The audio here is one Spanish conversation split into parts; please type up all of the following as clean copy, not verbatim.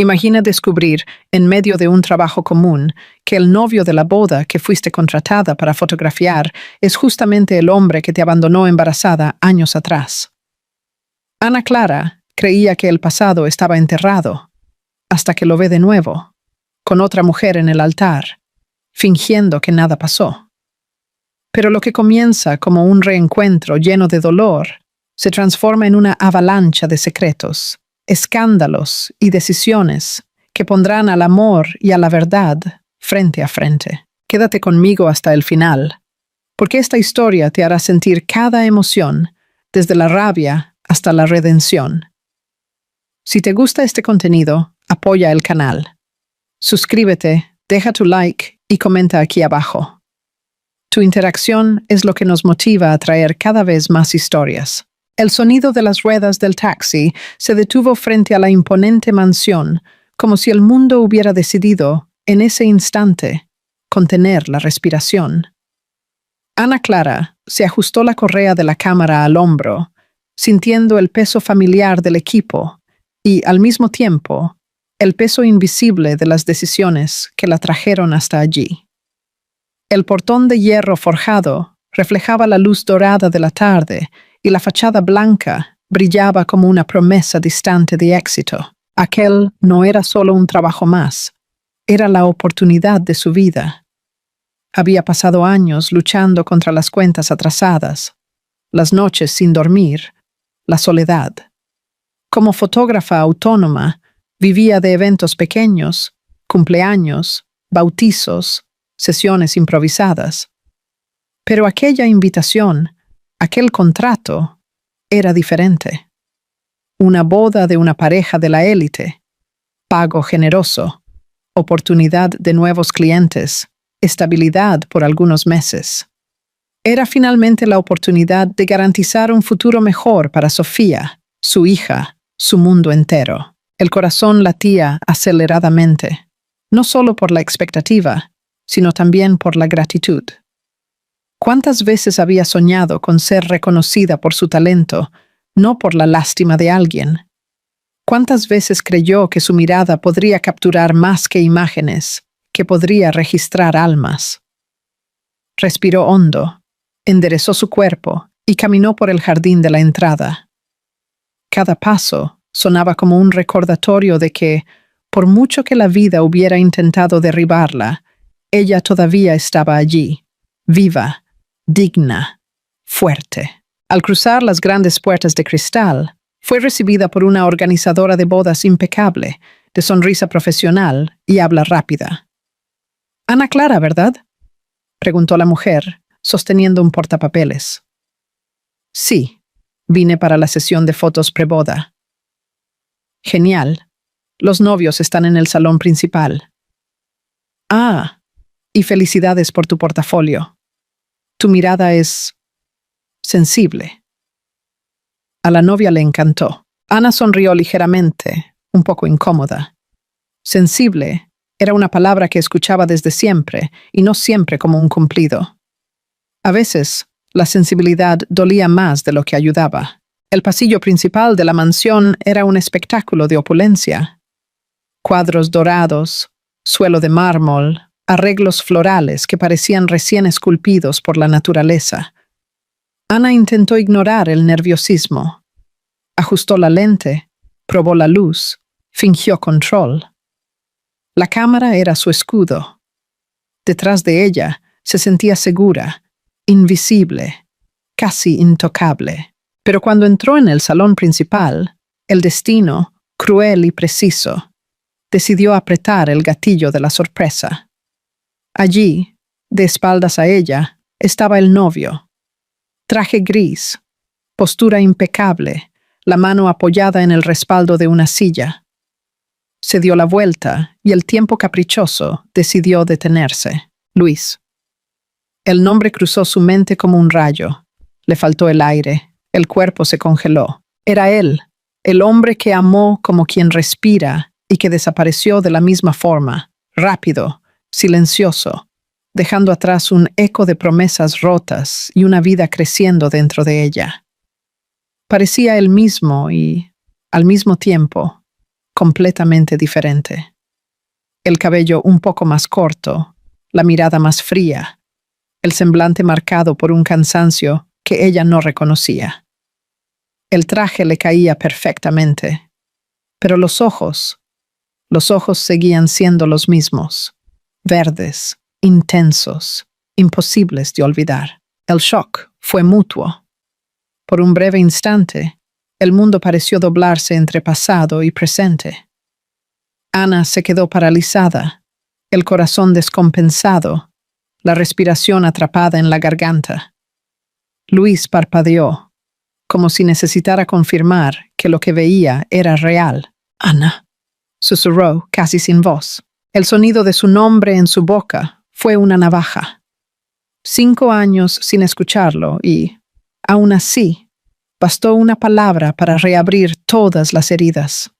Imagina descubrir, en medio de un trabajo común, que el novio de la boda que fuiste contratada para fotografiar es justamente el hombre que te abandonó embarazada años atrás. Ana Clara creía que el pasado estaba enterrado, hasta que lo ve de nuevo, con otra mujer en el altar, fingiendo que nada pasó. Pero lo que comienza como un reencuentro lleno de dolor se transforma en una avalancha de secretos, escándalos y decisiones que pondrán al amor y a la verdad frente a frente. Quédate conmigo hasta el final, porque esta historia te hará sentir cada emoción, desde la rabia hasta la redención. Si te gusta este contenido, apoya el canal. Suscríbete, deja tu like y comenta aquí abajo. Tu interacción es lo que nos motiva a traer cada vez más historias. El sonido de las ruedas del taxi se detuvo frente a la imponente mansión, como si el mundo hubiera decidido, en ese instante, contener la respiración. Ana Clara se ajustó la correa de la cámara al hombro, sintiendo el peso familiar del equipo y, al mismo tiempo, el peso invisible de las decisiones que la trajeron hasta allí. El portón de hierro forjado reflejaba la luz dorada de la tarde y la fachada blanca brillaba como una promesa distante de éxito. Aquel no era solo un trabajo más, era la oportunidad de su vida. Había pasado años luchando contra las cuentas atrasadas, las noches sin dormir, la soledad. Como fotógrafa autónoma, vivía de eventos pequeños, cumpleaños, bautizos, sesiones improvisadas. Pero aquella invitación, aquel contrato, era diferente. Una boda de una pareja de la élite, pago generoso, oportunidad de nuevos clientes, estabilidad por algunos meses. Era finalmente la oportunidad de garantizar un futuro mejor para Sofía, su hija, su mundo entero. El corazón latía aceleradamente, no solo por la expectativa, sino también por la gratitud. ¿Cuántas veces había soñado con ser reconocida por su talento, no por la lástima de alguien? ¿Cuántas veces creyó que su mirada podría capturar más que imágenes, que podría registrar almas? Respiró hondo, enderezó su cuerpo y caminó por el jardín de la entrada. Cada paso sonaba como un recordatorio de que, por mucho que la vida hubiera intentado derribarla, ella todavía estaba allí, viva, digna, fuerte. Al cruzar las grandes puertas de cristal, fue recibida por una organizadora de bodas impecable, de sonrisa profesional y habla rápida. «Ana Clara, ¿verdad?», preguntó la mujer, sosteniendo un portapapeles. «Sí, vine para la sesión de fotos preboda». «Genial. Los novios están en el salón principal». «Ah, y felicidades por tu portafolio. Tu mirada es sensible». A la novia le encantó. Ana sonrió ligeramente, un poco incómoda. Sensible era una palabra que escuchaba desde siempre, y no siempre como un cumplido. A veces, la sensibilidad dolía más de lo que ayudaba. El pasillo principal de la mansión era un espectáculo de opulencia. Cuadros dorados, suelo de mármol, arreglos florales que parecían recién esculpidos por la naturaleza. Ana intentó ignorar el nerviosismo. Ajustó la lente, probó la luz, fingió control. La cámara era su escudo. Detrás de ella se sentía segura, invisible, casi intocable. Pero cuando entró en el salón principal, el destino, cruel y preciso, decidió apretar el gatillo de la sorpresa. Allí, de espaldas a ella, estaba el novio. Traje gris, postura impecable, la mano apoyada en el respaldo de una silla. Se dio la vuelta y el tiempo caprichoso decidió detenerse. Luis. El nombre cruzó su mente como un rayo. Le faltó el aire, el cuerpo se congeló. Era él, el hombre que amó como quien respira y que desapareció de la misma forma, rápido, silencioso, dejando atrás un eco de promesas rotas y una vida creciendo dentro de ella. Parecía él mismo y, al mismo tiempo, completamente diferente. El cabello un poco más corto, la mirada más fría, el semblante marcado por un cansancio que ella no reconocía. El traje le caía perfectamente, pero los ojos seguían siendo los mismos, verdes, intensos, imposibles de olvidar. El shock fue mutuo. Por un breve instante, el mundo pareció doblarse entre pasado y presente. Ana se quedó paralizada, el corazón descompensado, la respiración atrapada en la garganta. Luis parpadeó, como si necesitara confirmar que lo que veía era real. «Ana», susurró casi sin voz. El sonido de su nombre en su boca fue una navaja. 5 años sin escucharlo y, aún así, bastó una palabra para reabrir todas las heridas.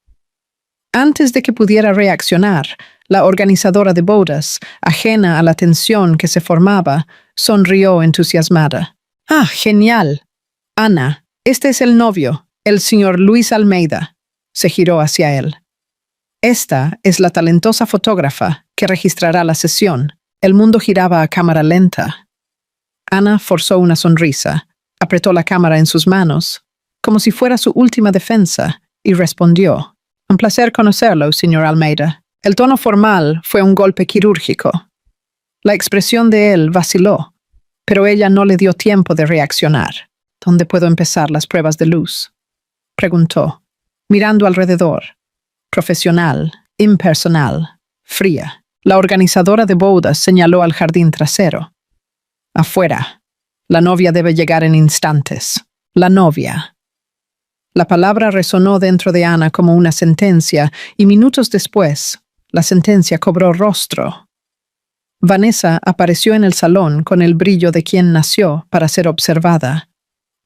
Antes de que pudiera reaccionar, la organizadora de bodas, ajena a la tensión que se formaba, sonrió entusiasmada. «Ah, genial. Ana, este es el novio, el señor Luis Almeida». Se giró hacia él. «Esta es la talentosa fotógrafa que registrará la sesión». El mundo giraba a cámara lenta. Ana forzó una sonrisa, apretó la cámara en sus manos, como si fuera su última defensa, y respondió. «Un placer conocerlo, señor Almeida». El tono formal fue un golpe quirúrgico. La expresión de él vaciló, pero ella no le dio tiempo de reaccionar. «¿Dónde puedo empezar las pruebas de luz?», preguntó, mirando alrededor. Profesional, impersonal, fría. La organizadora de bodas señaló al jardín trasero. «Afuera. La novia debe llegar en instantes. La novia». La palabra resonó dentro de Ana como una sentencia, y minutos después, la sentencia cobró rostro. Vanessa apareció en el salón con el brillo de quien nació para ser observada.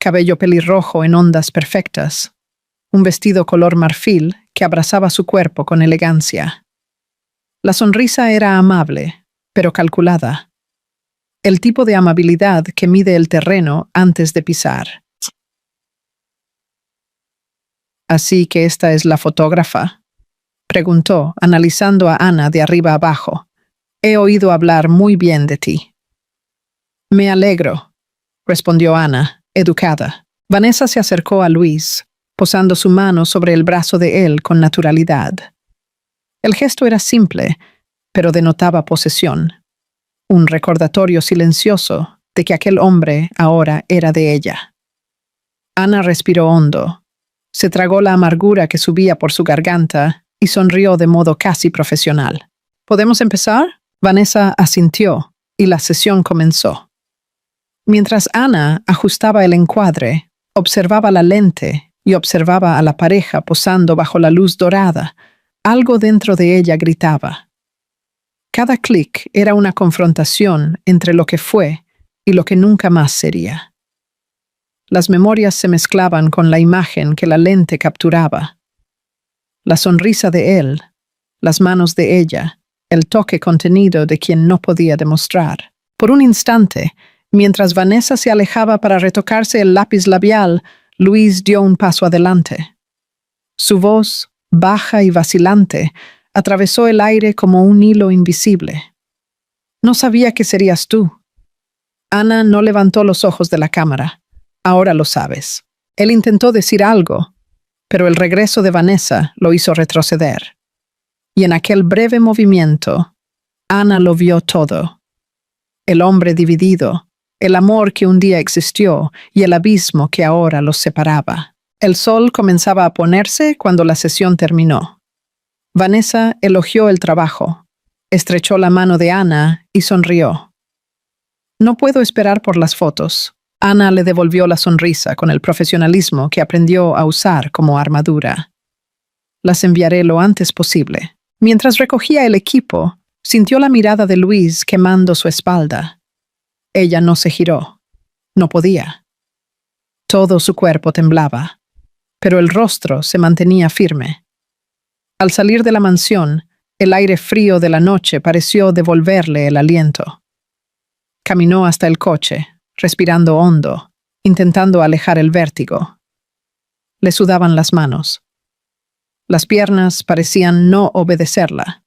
Cabello pelirrojo en ondas perfectas. Un vestido color marfil que abrazaba su cuerpo con elegancia. La sonrisa era amable, pero calculada. El tipo de amabilidad que mide el terreno antes de pisar. «¿Así que esta es la fotógrafa?», preguntó, analizando a Ana de arriba abajo. «He oído hablar muy bien de ti». «Me alegro», respondió Ana, educada. Vanessa se acercó a Luis, posando su mano sobre el brazo de él con naturalidad. El gesto era simple, pero denotaba posesión. Un recordatorio silencioso de que aquel hombre ahora era de ella. Ana respiró hondo. Se tragó la amargura que subía por su garganta y sonrió de modo casi profesional. «¿Podemos empezar?». Vanessa asintió y la sesión comenzó. Mientras Ana ajustaba el encuadre, observaba la lente y observaba a la pareja posando bajo la luz dorada, algo dentro de ella gritaba. Cada clic era una confrontación entre lo que fue y lo que nunca más sería. Las memorias se mezclaban con la imagen que la lente capturaba. La sonrisa de él, las manos de ella, el toque contenido de quien no podía demostrar. Por un instante, mientras Vanessa se alejaba para retocarse el lápiz labial, Luis dio un paso adelante. Su voz, baja y vacilante, atravesó el aire como un hilo invisible. «No sabía que serías tú». Ana no levantó los ojos de la cámara. «Ahora lo sabes». Él intentó decir algo, pero el regreso de Vanessa lo hizo retroceder. Y en aquel breve movimiento, Ana lo vio todo. El hombre dividido, el amor que un día existió y el abismo que ahora los separaba. El sol comenzaba a ponerse cuando la sesión terminó. Vanessa elogió el trabajo, estrechó la mano de Ana y sonrió. «No puedo esperar por las fotos». Ana le devolvió la sonrisa con el profesionalismo que aprendió a usar como armadura. «Las enviaré lo antes posible». Mientras recogía el equipo, sintió la mirada de Luis quemando su espalda. Ella no se giró. No podía. Todo su cuerpo temblaba, pero el rostro se mantenía firme. Al salir de la mansión, el aire frío de la noche pareció devolverle el aliento. Caminó hasta el coche, respirando hondo, intentando alejar el vértigo. Le sudaban las manos. Las piernas parecían no obedecerla.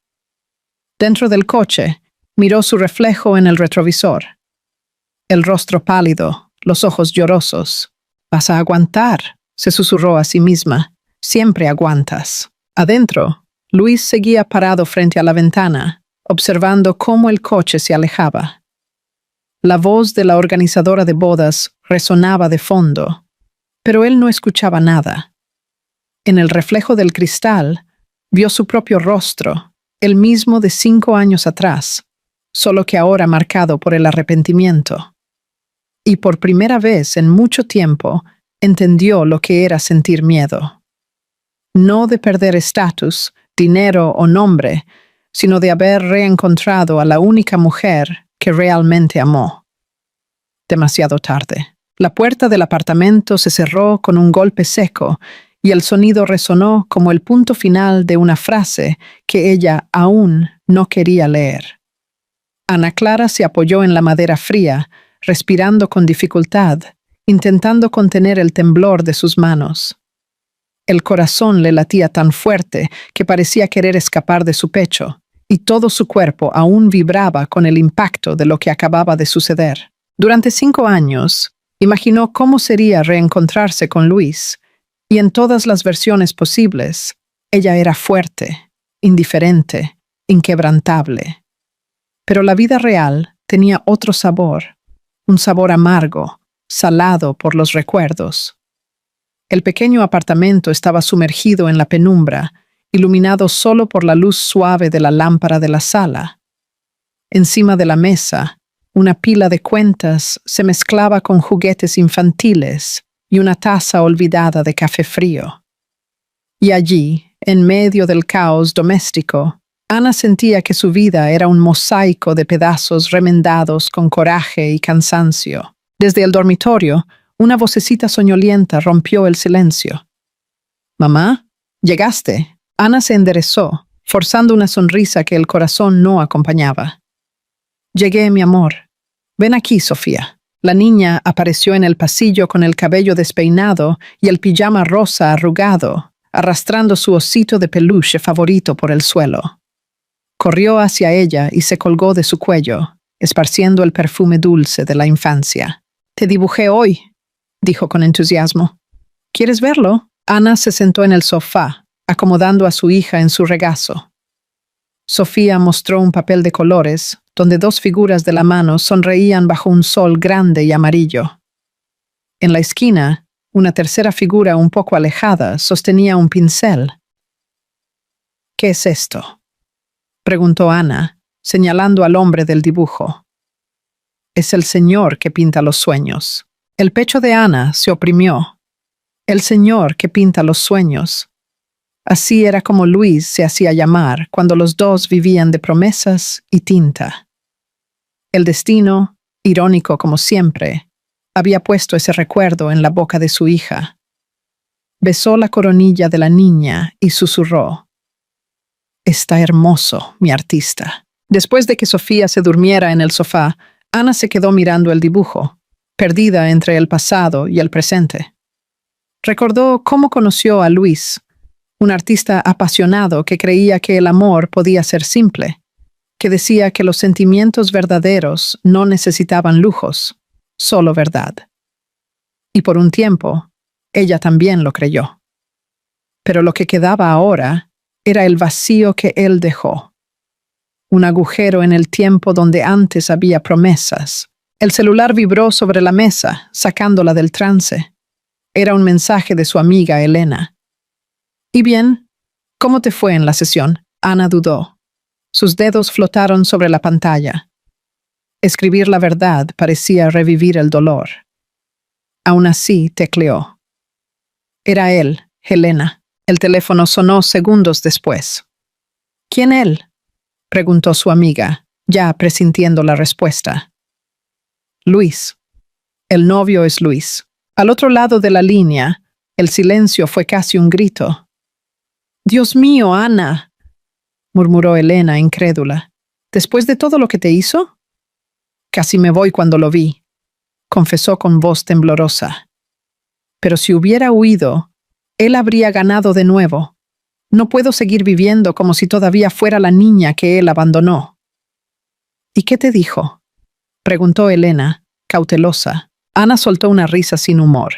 Dentro del coche, miró su reflejo en el retrovisor. El rostro pálido, los ojos llorosos. «Vas a aguantar», se susurró a sí misma. «Siempre aguantas». Adentro, Luis seguía parado frente a la ventana, observando cómo el coche se alejaba. La voz de la organizadora de bodas resonaba de fondo, pero él no escuchaba nada. En el reflejo del cristal, vio su propio rostro, el mismo de 5 años atrás, solo que ahora marcado por el arrepentimiento. Y por primera vez en mucho tiempo, entendió lo que era sentir miedo. No de perder estatus, dinero o nombre, sino de haber reencontrado a la única mujer que realmente amó. Demasiado tarde. La puerta del apartamento se cerró con un golpe seco y el sonido resonó como el punto final de una frase que ella aún no quería leer. Ana Clara se apoyó en la madera fría, respirando con dificultad, intentando contener el temblor de sus manos. El corazón le latía tan fuerte que parecía querer escapar de su pecho, y todo su cuerpo aún vibraba con el impacto de lo que acababa de suceder. Durante 5 años, imaginó cómo sería reencontrarse con Luis, y en todas las versiones posibles, ella era fuerte, indiferente, inquebrantable. Pero la vida real tenía otro sabor, un sabor amargo, salado por los recuerdos. El pequeño apartamento estaba sumergido en la penumbra, iluminado solo por la luz suave de la lámpara de la sala. Encima de la mesa, una pila de cuentas se mezclaba con juguetes infantiles y una taza olvidada de café frío. Y allí, en medio del caos doméstico, Ana sentía que su vida era un mosaico de pedazos remendados con coraje y cansancio. Desde el dormitorio, una vocecita soñolienta rompió el silencio. «Mamá, ¿llegaste?» Ana se enderezó, forzando una sonrisa que el corazón no acompañaba. «Llegué, mi amor. Ven aquí, Sofía». La niña apareció en el pasillo con el cabello despeinado y el pijama rosa arrugado, arrastrando su osito de peluche favorito por el suelo. Corrió hacia ella y se colgó de su cuello, esparciendo el perfume dulce de la infancia. «Te dibujé hoy», dijo con entusiasmo. «¿Quieres verlo?» Ana se sentó en el sofá, acomodando a su hija en su regazo. Sofía mostró un papel de colores, donde 2 figuras de la mano sonreían bajo un sol grande y amarillo. En la esquina, una tercera figura un poco alejada sostenía un pincel. «¿Qué es esto?», preguntó Ana, señalando al hombre del dibujo. «Es el Señor que pinta los sueños». El pecho de Ana se oprimió. El Señor que pinta los sueños. Así era como Luis se hacía llamar cuando los dos vivían de promesas y tinta. El destino, irónico como siempre, había puesto ese recuerdo en la boca de su hija. Besó la coronilla de la niña y susurró: «Está hermoso, mi artista». Después de que Sofía se durmiera en el sofá, Ana se quedó mirando el dibujo, perdida entre el pasado y el presente. Recordó cómo conoció a Luis, un artista apasionado que creía que el amor podía ser simple, que decía que los sentimientos verdaderos no necesitaban lujos, solo verdad. Y por un tiempo, ella también lo creyó. Pero lo que quedaba ahora era el vacío que él dejó. Un agujero en el tiempo donde antes había promesas. El celular vibró sobre la mesa, sacándola del trance. Era un mensaje de su amiga Elena. «¿Y bien? ¿Cómo te fue en la sesión?» Ana dudó. Sus dedos flotaron sobre la pantalla. Escribir la verdad parecía revivir el dolor. Aún así, tecleó. Era él, Helena. El teléfono sonó segundos después. «¿Quién él?», preguntó su amiga, ya presintiendo la respuesta. «Luis. El novio es Luis». Al otro lado de la línea, el silencio fue casi un grito. «Dios mío, Ana», murmuró Elena, incrédula. «¿Después de todo lo que te hizo?» «Casi me voy cuando lo vi», confesó con voz temblorosa. «Pero si hubiera huido, él habría ganado de nuevo. No puedo seguir viviendo como si todavía fuera la niña que él abandonó. ¿Y qué te dijo?, preguntó Elena, cautelosa. Ana soltó una risa sin humor.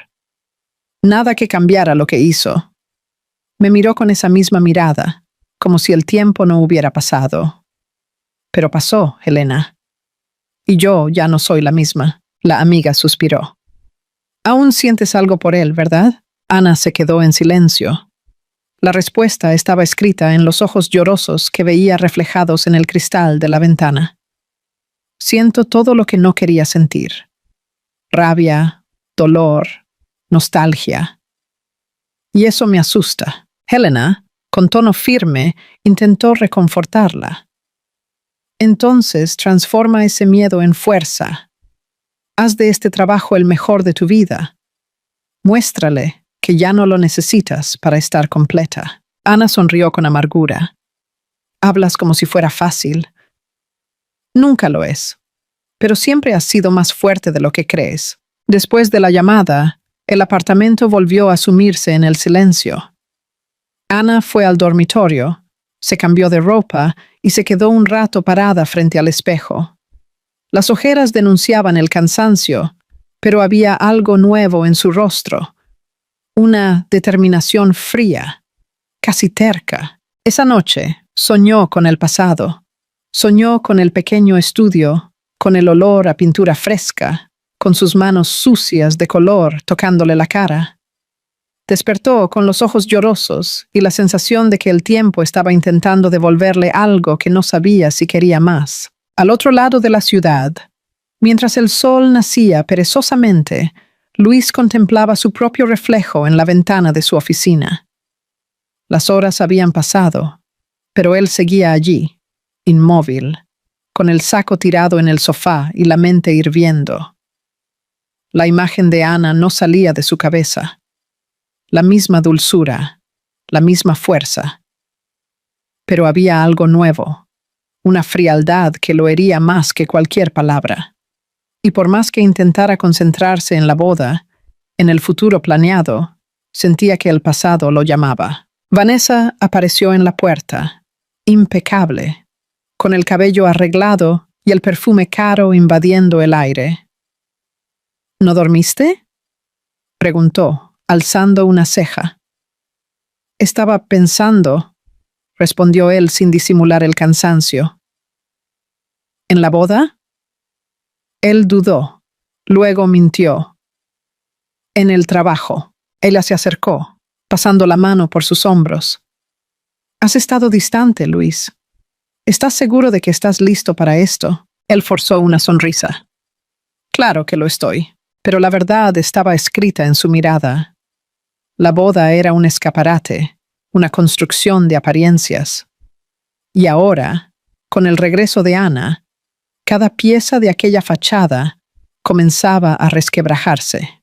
Nada que cambiara lo que hizo. Me miró con esa misma mirada, como si el tiempo no hubiera pasado. Pero pasó, Elena. Y yo ya no soy la misma. La amiga suspiró. Aún sientes algo por él, ¿verdad? Ana se quedó en silencio. La respuesta estaba escrita en los ojos llorosos que veía reflejados en el cristal de la ventana. Siento todo lo que no quería sentir. Rabia, dolor, nostalgia. Y eso me asusta. Helena, con tono firme, intentó reconfortarla. Entonces transforma ese miedo en fuerza. Haz de este trabajo el mejor de tu vida. Muéstrale que ya no lo necesitas para estar completa. Ana sonrió con amargura. Hablas como si fuera fácil. Nunca lo es. Pero siempre has sido más fuerte de lo que crees. Después de la llamada, el apartamento volvió a sumirse en el silencio. Ana fue al dormitorio, se cambió de ropa y se quedó un rato parada frente al espejo. Las ojeras denunciaban el cansancio, pero había algo nuevo en su rostro. Una determinación fría, casi terca. Esa noche soñó con el pasado. Soñó con el pequeño estudio, con el olor a pintura fresca, con sus manos sucias de color tocándole la cara. Despertó con los ojos llorosos y la sensación de que el tiempo estaba intentando devolverle algo que no sabía si quería más. Al otro lado de la ciudad, mientras el sol nacía perezosamente, Luis contemplaba su propio reflejo en la ventana de su oficina. Las horas habían pasado, pero él seguía allí, inmóvil, con el saco tirado en el sofá y la mente hirviendo. La imagen de Ana no salía de su cabeza. La misma dulzura, la misma fuerza. Pero había algo nuevo, una frialdad que lo hería más que cualquier palabra. Y por más que intentara concentrarse en la boda, en el futuro planeado, sentía que el pasado lo llamaba. Vanessa apareció en la puerta, impecable, con el cabello arreglado y el perfume caro invadiendo el aire. ¿No dormiste?, preguntó, alzando una ceja. Estaba pensando, respondió él sin disimular el cansancio. ¿En la boda? Él dudó, luego mintió. En el trabajo. Ella se acercó, pasando la mano por sus hombros. Has estado distante, Luis. ¿Estás seguro de que estás listo para esto? Él forzó una sonrisa. Claro que lo estoy, pero la verdad estaba escrita en su mirada. La boda era un escaparate, una construcción de apariencias. Y ahora, con el regreso de Ana, cada pieza de aquella fachada comenzaba a resquebrajarse.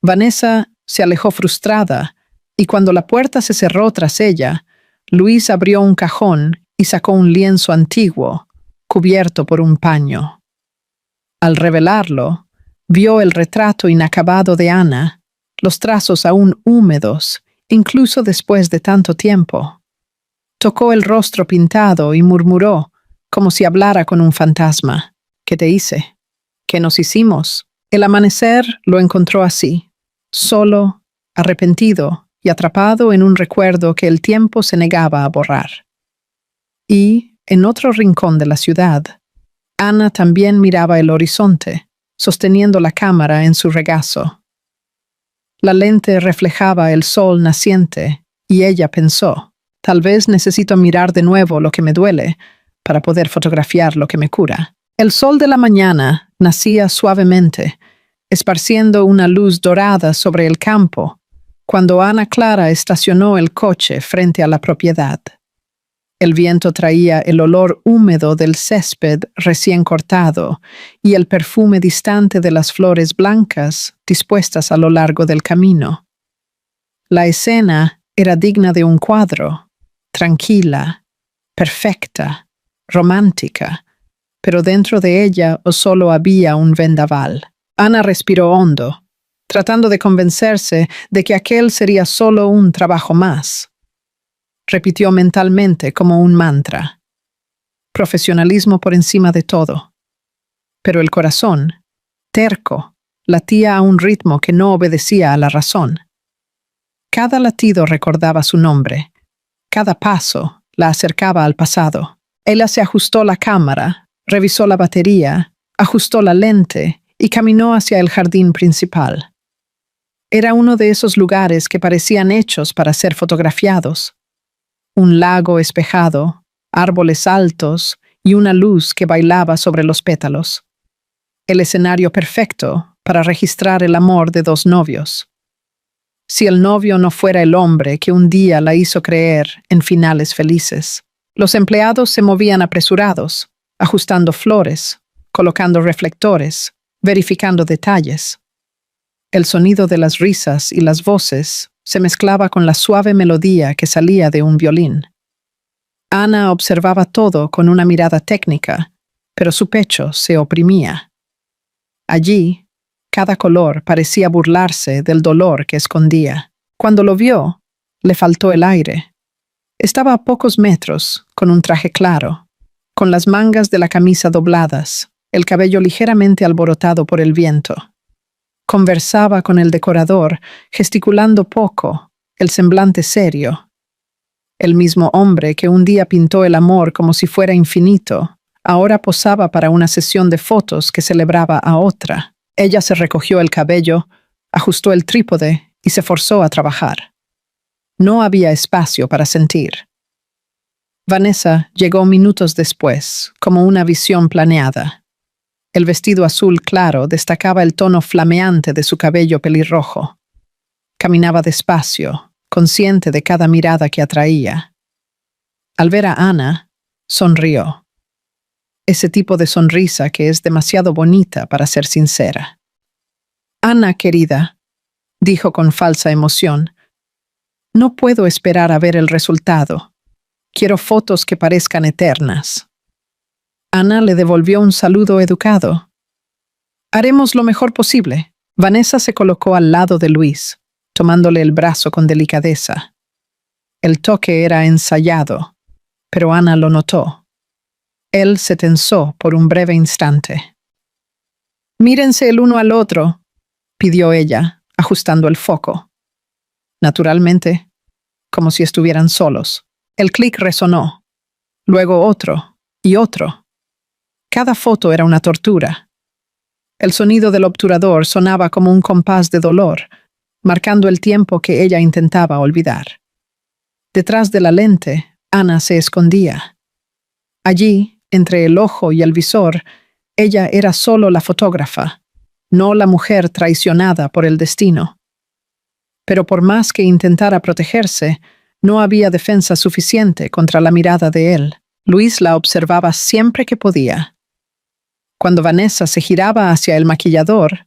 Vanessa se alejó frustrada, y cuando la puerta se cerró tras ella, Luis abrió un cajón y sacó un lienzo antiguo, cubierto por un paño. Al revelarlo, vio el retrato inacabado de Ana, los trazos aún húmedos, incluso después de tanto tiempo. Tocó el rostro pintado y murmuró, como si hablara con un fantasma. ¿Qué te hice? ¿Qué nos hicimos? El amanecer lo encontró así, solo, arrepentido y atrapado en un recuerdo que el tiempo se negaba a borrar. Y, en otro rincón de la ciudad, Ana también miraba el horizonte, sosteniendo la cámara en su regazo. La lente reflejaba el sol naciente, y ella pensó, tal vez necesito mirar de nuevo lo que me duele, para poder fotografiar lo que me cura. El sol de la mañana nacía suavemente, esparciendo una luz dorada sobre el campo, cuando Ana Clara estacionó el coche frente a la propiedad. El viento traía el olor húmedo del césped recién cortado y el perfume distante de las flores blancas dispuestas a lo largo del camino. La escena era digna de un cuadro, tranquila, perfecta, romántica, pero dentro de ella solo había un vendaval. Ana respiró hondo, tratando de convencerse de que aquel sería solo un trabajo más. repitió mentalmente como un mantra. Profesionalismo por encima de todo. Pero el corazón, terco, latía a un ritmo que no obedecía a la razón. Cada latido recordaba su nombre. Cada paso la acercaba al pasado. Ella se ajustó la cámara, revisó la batería, ajustó la lente y caminó hacia el jardín principal. Era uno de esos lugares que parecían hechos para ser fotografiados. Un lago espejado, árboles altos y una luz que bailaba sobre los pétalos. El escenario perfecto para registrar el amor de dos novios. Si el novio no fuera el hombre que un día la hizo creer en finales felices. Los empleados se movían apresurados, ajustando flores, colocando reflectores, verificando detalles. El sonido de las risas y las voces se mezclaba con la suave melodía que salía de un violín. Ana observaba todo con una mirada técnica, pero su pecho se oprimía. Allí, cada color parecía burlarse del dolor que escondía. Cuando lo vio, le faltó el aire. Estaba a pocos metros, con un traje claro, con las mangas de la camisa dobladas, el cabello ligeramente alborotado por el viento. Conversaba con el decorador, gesticulando poco, el semblante serio. El mismo hombre que un día pintó el amor como si fuera infinito, ahora posaba para una sesión de fotos que celebraba a otra. Ella se recogió el cabello, ajustó el trípode y se forzó a trabajar. No había espacio para sentir. Vanessa llegó minutos después, como una visión planeada. El vestido azul claro destacaba el tono flameante de su cabello pelirrojo. Caminaba despacio, consciente de cada mirada que atraía. Al ver a Ana, sonrió. Ese tipo de sonrisa que es demasiado bonita para ser sincera. «Ana, querida», dijo con falsa emoción, «no puedo esperar a ver el resultado. Quiero fotos que parezcan eternas». Ana le devolvió un saludo educado. «Haremos lo mejor posible». Vanessa se colocó al lado de Luis, tomándole el brazo con delicadeza. El toque era ensayado, pero Ana lo notó. Él se tensó por un breve instante. «Mírense el uno al otro», pidió ella, ajustando el foco. Naturalmente, como si estuvieran solos. El clic resonó, luego otro y otro. Cada foto era una tortura. El sonido del obturador sonaba como un compás de dolor, marcando el tiempo que ella intentaba olvidar. Detrás de la lente, Ana se escondía. Allí, entre el ojo y el visor, ella era solo la fotógrafa, no la mujer traicionada por el destino. Pero por más que intentara protegerse, no había defensa suficiente contra la mirada de él. Luis la observaba siempre que podía. Cuando Vanessa se giraba hacia el maquillador,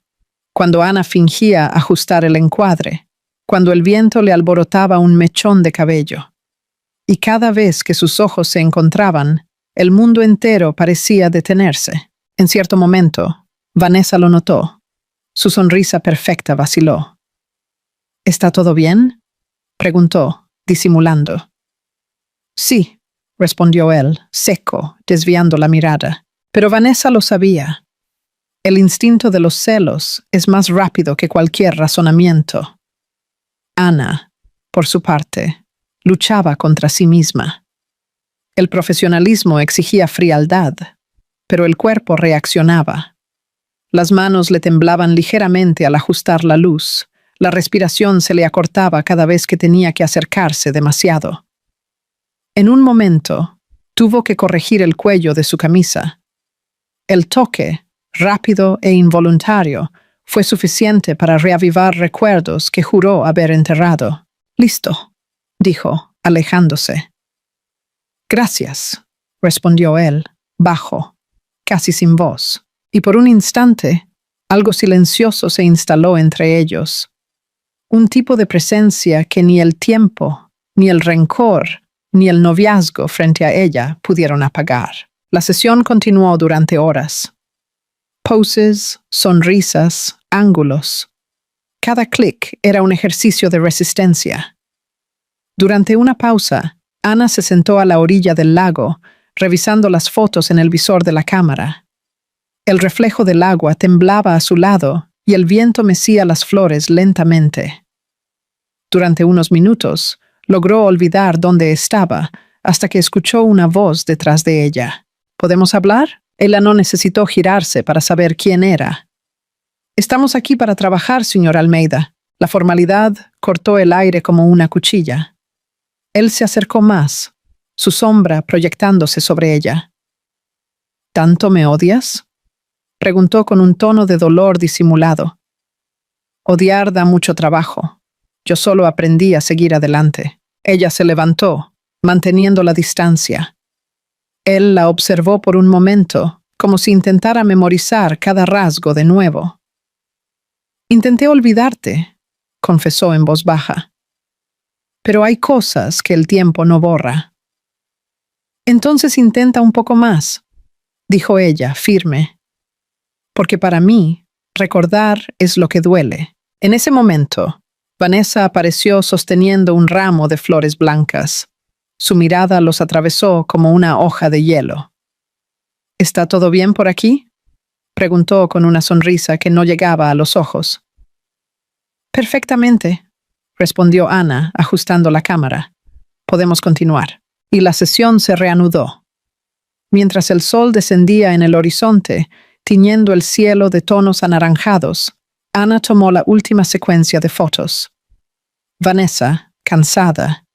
cuando Ana fingía ajustar el encuadre, cuando el viento le alborotaba un mechón de cabello. Y cada vez que sus ojos se encontraban, el mundo entero parecía detenerse. En cierto momento, Vanessa lo notó. Su sonrisa perfecta vaciló. «¿Está todo bien?», preguntó, disimulando. «Sí», respondió él, seco, desviando la mirada. Pero Vanessa lo sabía. El instinto de los celos es más rápido que cualquier razonamiento. Ana, por su parte, luchaba contra sí misma. El profesionalismo exigía frialdad, pero el cuerpo reaccionaba. Las manos le temblaban ligeramente al ajustar la luz. La respiración se le acortaba cada vez que tenía que acercarse demasiado. En un momento, tuvo que corregir el cuello de su camisa. El toque, rápido e involuntario, fue suficiente para reavivar recuerdos que juró haber enterrado. «Listo», dijo, alejándose. «Gracias», respondió él, bajo, casi sin voz, y por un instante, algo silencioso se instaló entre ellos. Un tipo de presencia que ni el tiempo, ni el rencor, ni el noviazgo frente a ella pudieron apagar. La sesión continuó durante horas. Poses, sonrisas, ángulos. Cada clic era un ejercicio de resistencia. Durante una pausa, Ana se sentó a la orilla del lago, revisando las fotos en el visor de la cámara. El reflejo del agua temblaba a su lado y el viento mecía las flores lentamente. Durante unos minutos, logró olvidar dónde estaba hasta que escuchó una voz detrás de ella. ¿Podemos hablar? Ella no necesitó girarse para saber quién era. Estamos aquí para trabajar, señor Almeida. La formalidad cortó el aire como una cuchilla. Él se acercó más, su sombra proyectándose sobre ella. ¿Tanto me odias?, preguntó con un tono de dolor disimulado. Odiar da mucho trabajo. Yo solo aprendí a seguir adelante. Ella se levantó, manteniendo la distancia. Él la observó por un momento, como si intentara memorizar cada rasgo de nuevo. Intenté olvidarte, confesó en voz baja. Pero hay cosas que el tiempo no borra. Entonces intenta un poco más, dijo ella, firme. Porque para mí, recordar es lo que duele. En ese momento, Vanessa apareció sosteniendo un ramo de flores blancas. Su mirada los atravesó como una hoja de hielo. ¿Está todo bien por aquí?, preguntó con una sonrisa que no llegaba a los ojos. Perfectamente, respondió Ana, ajustando la cámara. Podemos continuar. Y la sesión se reanudó. Mientras el sol descendía en el horizonte, tiñendo el cielo de tonos anaranjados, Ana tomó la última secuencia de fotos. Vanessa, cansada,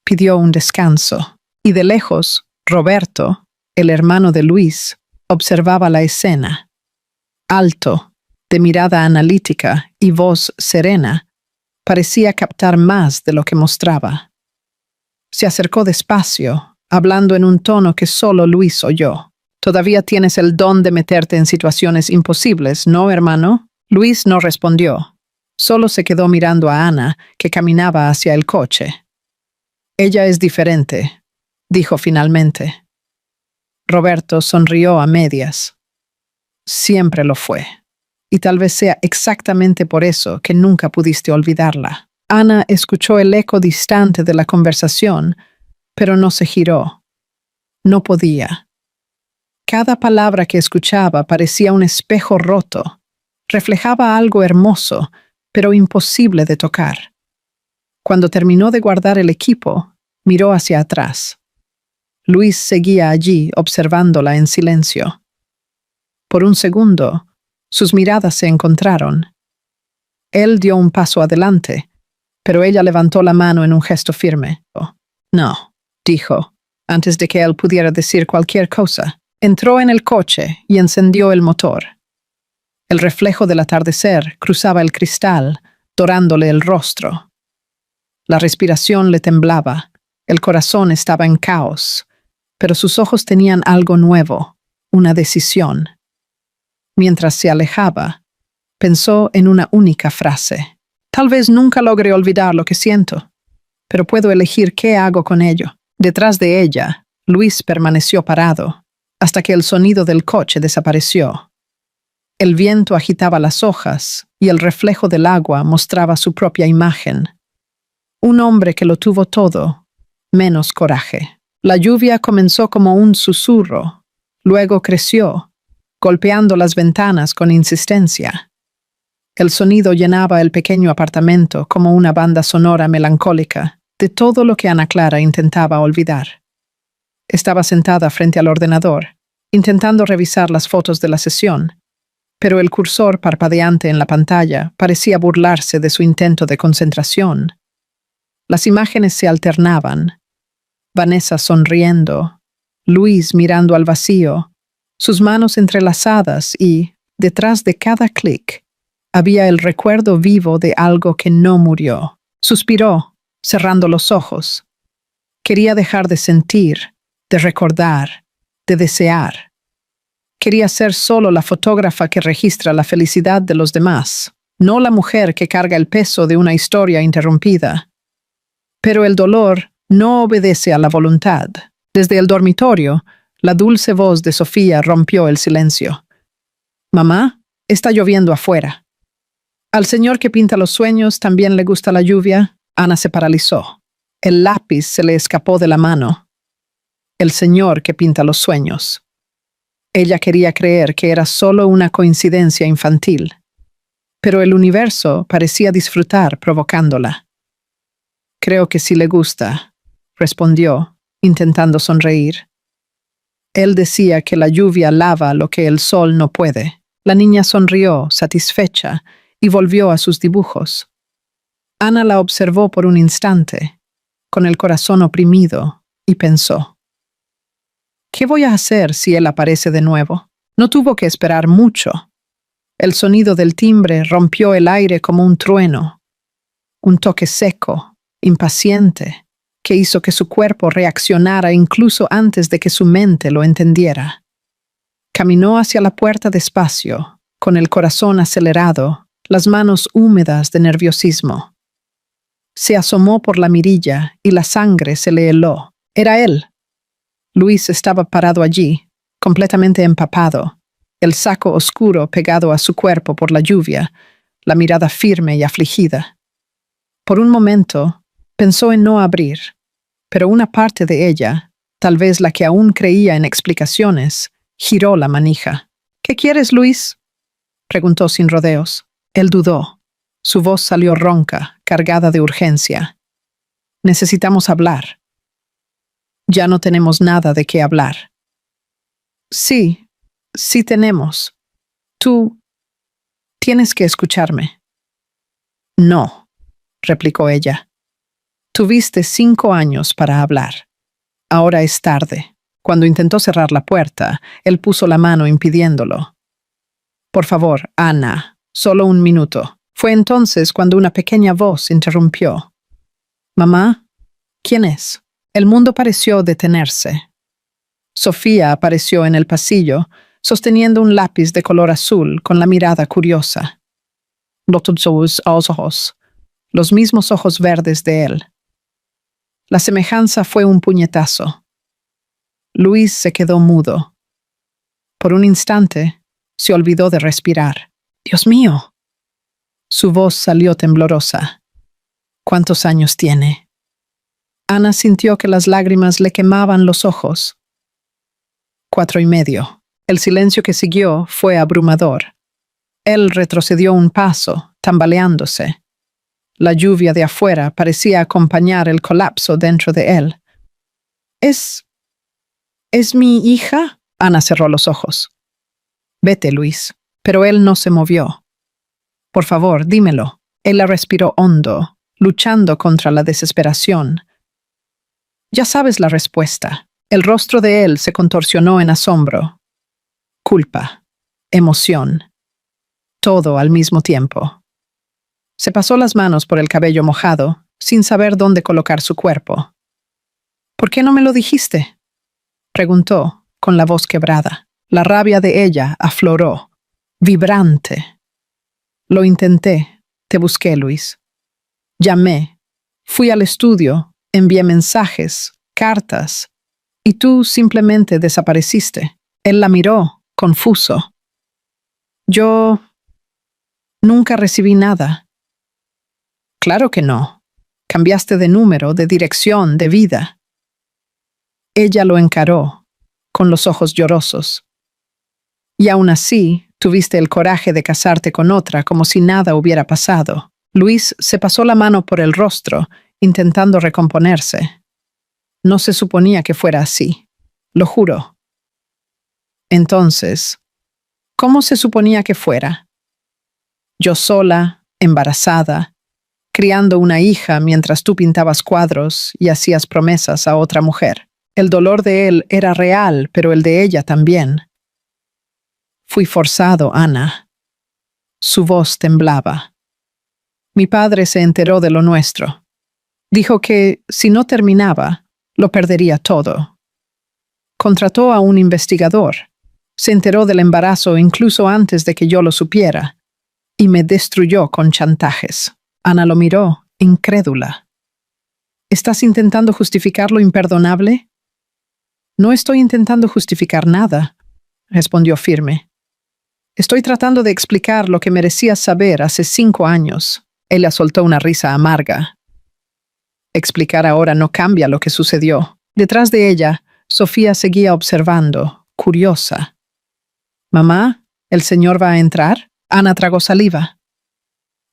pidió un descanso, y de lejos, Roberto, el hermano de Luis, observaba la escena. Alto, de mirada analítica y voz serena, parecía captar más de lo que mostraba. Se acercó despacio, hablando en un tono que solo Luis oyó. «Todavía tienes el don de meterte en situaciones imposibles, ¿no, hermano?» Luis no respondió. Solo se quedó mirando a Ana, que caminaba hacia el coche. «Ella es diferente», dijo finalmente. Roberto sonrió a medias. «Siempre lo fue. Y tal vez sea exactamente por eso que nunca pudiste olvidarla». Ana escuchó el eco distante de la conversación, pero no se giró. No podía. Cada palabra que escuchaba parecía un espejo roto. Reflejaba algo hermoso, pero imposible de tocar. Cuando terminó de guardar el equipo, miró hacia atrás. Luis seguía allí, observándola en silencio. Por un segundo, sus miradas se encontraron. Él dio un paso adelante, pero ella levantó la mano en un gesto firme. «No», dijo, antes de que él pudiera decir cualquier cosa. Entró en el coche y encendió el motor. El reflejo del atardecer cruzaba el cristal, dorándole el rostro. La respiración le temblaba, el corazón estaba en caos, pero sus ojos tenían algo nuevo, una decisión. Mientras se alejaba, pensó en una única frase. «Tal vez nunca logre olvidar lo que siento, pero puedo elegir qué hago con ello». Detrás de ella, Luis permaneció parado, hasta que el sonido del coche desapareció. El viento agitaba las hojas y el reflejo del agua mostraba su propia imagen. Un hombre que lo tuvo todo, menos coraje. La lluvia comenzó como un susurro, luego creció, golpeando las ventanas con insistencia. El sonido llenaba el pequeño apartamento como una banda sonora melancólica de todo lo que Ana Clara intentaba olvidar. Estaba sentada frente al ordenador, intentando revisar las fotos de la sesión, pero el cursor parpadeante en la pantalla parecía burlarse de su intento de concentración. Las imágenes se alternaban. Vanessa sonriendo, Luis mirando al vacío, sus manos entrelazadas y, detrás de cada clic, había el recuerdo vivo de algo que no murió. Suspiró, cerrando los ojos. Quería dejar de sentir, de recordar, de desear. Quería ser solo la fotógrafa que registra la felicidad de los demás, no la mujer que carga el peso de una historia interrumpida. Pero el dolor no obedece a la voluntad. Desde el dormitorio, la dulce voz de Sofía rompió el silencio. «Mamá, está lloviendo afuera». ¿Al señor que pinta los sueños también le gusta la lluvia? Ana se paralizó. El lápiz se le escapó de la mano. El señor que pinta los sueños. Ella quería creer que era solo una coincidencia infantil, pero el universo parecía disfrutar provocándola. Creo que sí le gusta, respondió, intentando sonreír. Él decía que la lluvia lava lo que el sol no puede. La niña sonrió, satisfecha, y volvió a sus dibujos. Ana la observó por un instante, con el corazón oprimido, y pensó: ¿qué voy a hacer si él aparece de nuevo? No tuvo que esperar mucho. El sonido del timbre rompió el aire como un trueno, un toque seco, impaciente, que hizo que su cuerpo reaccionara incluso antes de que su mente lo entendiera. Caminó hacia la puerta despacio, con el corazón acelerado, las manos húmedas de nerviosismo. Se asomó por la mirilla y la sangre se le heló. Era él. Luis estaba parado allí, completamente empapado, el saco oscuro pegado a su cuerpo por la lluvia, la mirada firme y afligida. Por un momento, pensó en no abrir, pero una parte de ella, tal vez la que aún creía en explicaciones, giró la manija. ¿Qué quieres, Luis?, preguntó sin rodeos. Él dudó. Su voz salió ronca, cargada de urgencia. Necesitamos hablar. Ya no tenemos nada de qué hablar. Sí, sí tenemos. Tú tienes que escucharme. No, replicó ella. Tuviste 5 años para hablar. Ahora es tarde. Cuando intentó cerrar la puerta, él puso la mano impidiéndolo. Por favor, Ana, solo 1 minuto. Fue entonces cuando una pequeña voz interrumpió. Mamá, ¿quién es? El mundo pareció detenerse. Sofía apareció en el pasillo, sosteniendo un lápiz de color azul con la mirada curiosa. Los ojos, los mismos ojos verdes de él. La semejanza fue un puñetazo. Luis se quedó mudo. Por un instante, se olvidó de respirar. ¡Dios mío! Su voz salió temblorosa. ¿Cuántos años tiene? Ana sintió que las lágrimas le quemaban los ojos. 4 y medio. El silencio que siguió fue abrumador. Él retrocedió un paso, tambaleándose. La lluvia de afuera parecía acompañar el colapso dentro de él. ¿Es mi hija? Ana cerró los ojos. Vete, Luis. Pero él no se movió. Por favor, dímelo. Él la respiró hondo, luchando contra la desesperación. Ya sabes la respuesta. El rostro de él se contorsionó en asombro. Culpa, emoción, todo al mismo tiempo. Se pasó las manos por el cabello mojado, sin saber dónde colocar su cuerpo. ¿Por qué no me lo dijiste?, preguntó, con la voz quebrada. La rabia de ella afloró, vibrante. Lo intenté, te busqué, Luis. Llamé, fui al estudio, envié mensajes, cartas, y tú simplemente desapareciste. Él la miró, confuso. Yo nunca recibí nada. Claro que no. Cambiaste de número, de dirección, de vida. Ella lo encaró, con los ojos llorosos. Y aún así, tuviste el coraje de casarte con otra como si nada hubiera pasado. Luis se pasó la mano por el rostro, intentando recomponerse. No se suponía que fuera así. Lo juro. Entonces, ¿cómo se suponía que fuera? Yo sola, embarazada, criando una hija mientras tú pintabas cuadros y hacías promesas a otra mujer. El dolor de él era real, pero el de ella también. Fui forzado, Ana. Su voz temblaba. Mi padre se enteró de lo nuestro. Dijo que, si no terminaba, lo perdería todo. Contrató a un investigador. Se enteró del embarazo incluso antes de que yo lo supiera. Y me destruyó con chantajes. Ana lo miró, incrédula. ¿Estás intentando justificar lo imperdonable? No estoy intentando justificar nada, respondió firme. Estoy tratando de explicar lo que merecías saber hace 5 años. Ella soltó una risa amarga. Explicar ahora no cambia lo que sucedió. Detrás de ella, Sofía seguía observando, curiosa. «Mamá, ¿el señor va a entrar?» Ana tragó saliva.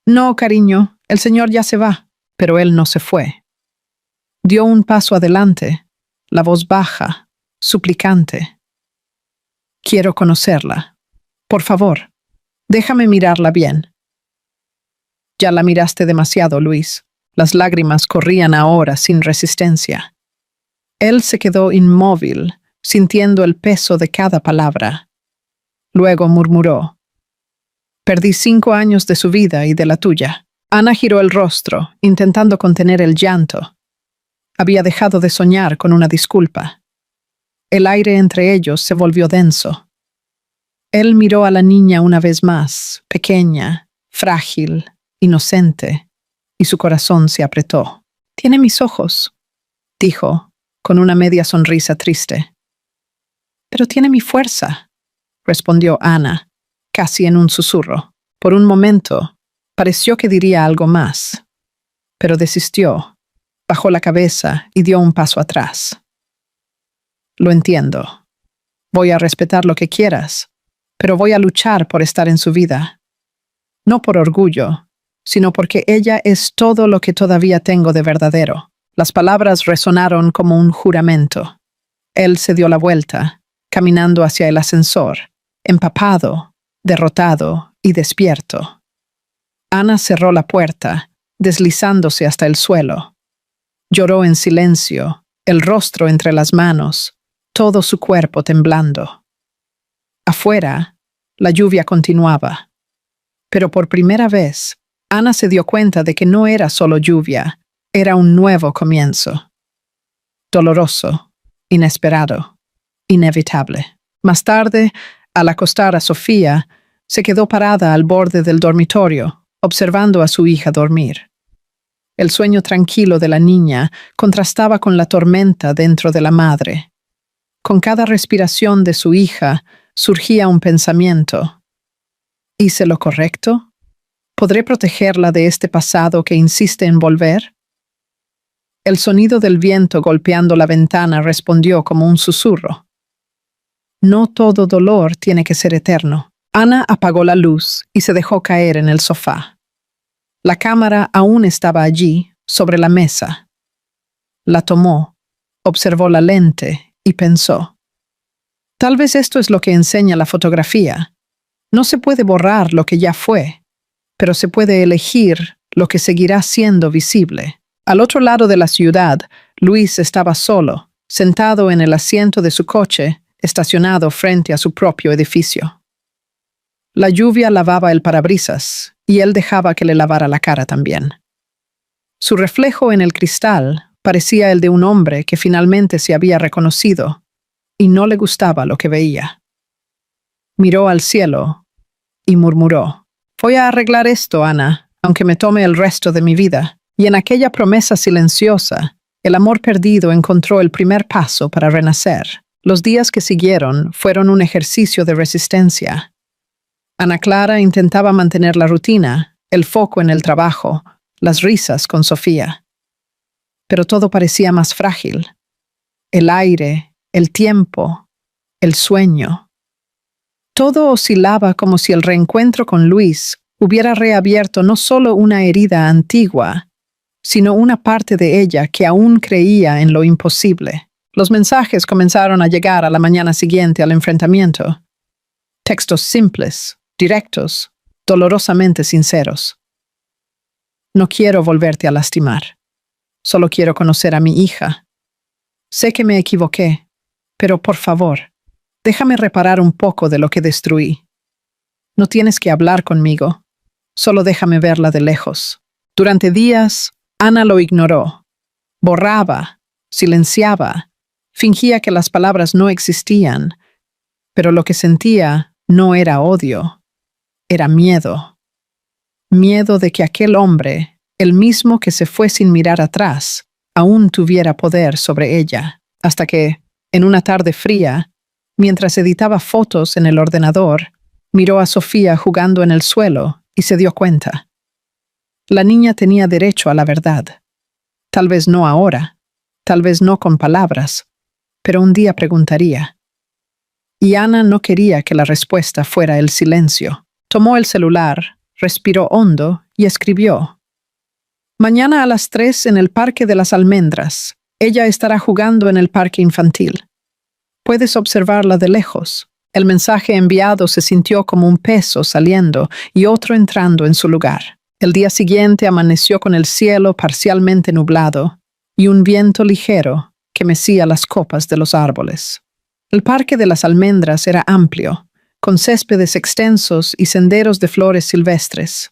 «No, cariño, el señor ya se va», pero él no se fue. Dio un paso adelante, la voz baja, suplicante. «Quiero conocerla. Por favor, déjame mirarla bien». «Ya la miraste demasiado, Luis». Las lágrimas corrían ahora sin resistencia. Él se quedó inmóvil, sintiendo el peso de cada palabra. Luego murmuró: «Perdí 5 años de su vida y de la tuya». Ana giró el rostro, intentando contener el llanto. Había dejado de soñar con una disculpa. El aire entre ellos se volvió denso. Él miró a la niña una vez más, pequeña, frágil, inocente, y su corazón se apretó. «Tiene mis ojos», dijo, con una media sonrisa triste. «Pero tiene mi fuerza», respondió Ana, casi en un susurro. Por un momento, pareció que diría algo más, pero desistió, bajó la cabeza y dio un paso atrás. «Lo entiendo. Voy a respetar lo que quieras, pero voy a luchar por estar en su vida. No por orgullo, sino porque ella es todo lo que todavía tengo de verdadero». Las palabras resonaron como un juramento. Él se dio la vuelta, caminando hacia el ascensor, empapado, derrotado y despierto. Ana cerró la puerta, deslizándose hasta el suelo. Lloró en silencio, el rostro entre las manos, todo su cuerpo temblando. Afuera, la lluvia continuaba. Pero por primera vez, Ana se dio cuenta de que no era solo lluvia, era un nuevo comienzo. Doloroso, inesperado, inevitable. Más tarde, al acostar a Sofía, se quedó parada al borde del dormitorio, observando a su hija dormir. El sueño tranquilo de la niña contrastaba con la tormenta dentro de la madre. Con cada respiración de su hija surgía un pensamiento. ¿Hice lo correcto? ¿Podré protegerla de este pasado que insiste en volver? El sonido del viento golpeando la ventana respondió como un susurro. No todo dolor tiene que ser eterno. Ana apagó la luz y se dejó caer en el sofá. La cámara aún estaba allí, sobre la mesa. La tomó, observó la lente y pensó: tal vez esto es lo que enseña la fotografía. No se puede borrar lo que ya fue, pero se puede elegir lo que seguirá siendo visible. Al otro lado de la ciudad, Luis estaba solo, sentado en el asiento de su coche, estacionado frente a su propio edificio. La lluvia lavaba el parabrisas, y él dejaba que le lavara la cara también. Su reflejo en el cristal parecía el de un hombre que finalmente se había reconocido, y no le gustaba lo que veía. Miró al cielo y murmuró: «Voy a arreglar esto, Ana, aunque me tome el resto de mi vida». Y en aquella promesa silenciosa, el amor perdido encontró el primer paso para renacer. Los días que siguieron fueron un ejercicio de resistencia. Ana Clara intentaba mantener la rutina, el foco en el trabajo, las risas con Sofía. Pero todo parecía más frágil. El aire, el tiempo, el sueño. Todo oscilaba como si el reencuentro con Luis hubiera reabierto no solo una herida antigua, sino una parte de ella que aún creía en lo imposible. Los mensajes comenzaron a llegar a la mañana siguiente al enfrentamiento. Textos simples, directos, dolorosamente sinceros. «No quiero volverte a lastimar. Solo quiero conocer a mi hija. Sé que me equivoqué, pero por favor, déjame reparar un poco de lo que destruí. No tienes que hablar conmigo, solo déjame verla de lejos». Durante días, Ana lo ignoró. Borraba, silenciaba, fingía que las palabras no existían, pero lo que sentía no era odio, era miedo. Miedo de que aquel hombre, el mismo que se fue sin mirar atrás, aún tuviera poder sobre ella, hasta que, en una tarde fría, mientras editaba fotos en el ordenador, miró a Sofía jugando en el suelo y se dio cuenta. La niña tenía derecho a la verdad. Tal vez no ahora, tal vez no con palabras, pero un día preguntaría. Y Ana no quería que la respuesta fuera el silencio. Tomó el celular, respiró hondo y escribió. Mañana a las 3 en el Parque de las Almendras. Ella estará jugando en el parque infantil. Puedes observarla de lejos. El mensaje enviado se sintió como un peso saliendo y otro entrando en su lugar. El día siguiente amaneció con el cielo parcialmente nublado y un viento ligero que mecía las copas de los árboles. El Parque de las Almendras era amplio, con céspedes extensos y senderos de flores silvestres.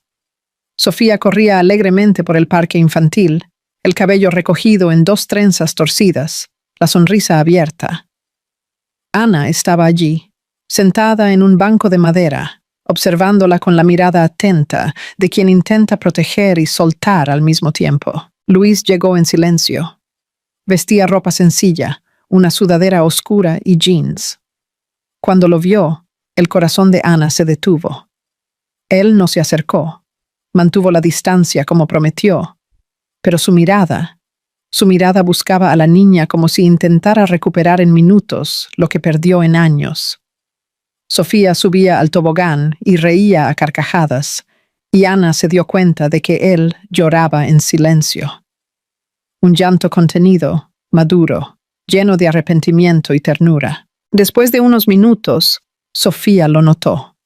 Sofía corría alegremente por el parque infantil, el cabello recogido en 2 trenzas torcidas, la sonrisa abierta. Ana estaba allí, sentada en un banco de madera, observándola con la mirada atenta de quien intenta proteger y soltar al mismo tiempo. Luis llegó en silencio. Vestía ropa sencilla, una sudadera oscura y jeans. Cuando lo vio, el corazón de Ana se detuvo. Él no se acercó, mantuvo la distancia como prometió, pero su mirada buscaba a la niña como si intentara recuperar en minutos lo que perdió en años. Sofía subía al tobogán y reía a carcajadas, y Ana se dio cuenta de que él lloraba en silencio. Un llanto contenido, maduro, lleno de arrepentimiento y ternura. Después de unos minutos, Sofía lo notó.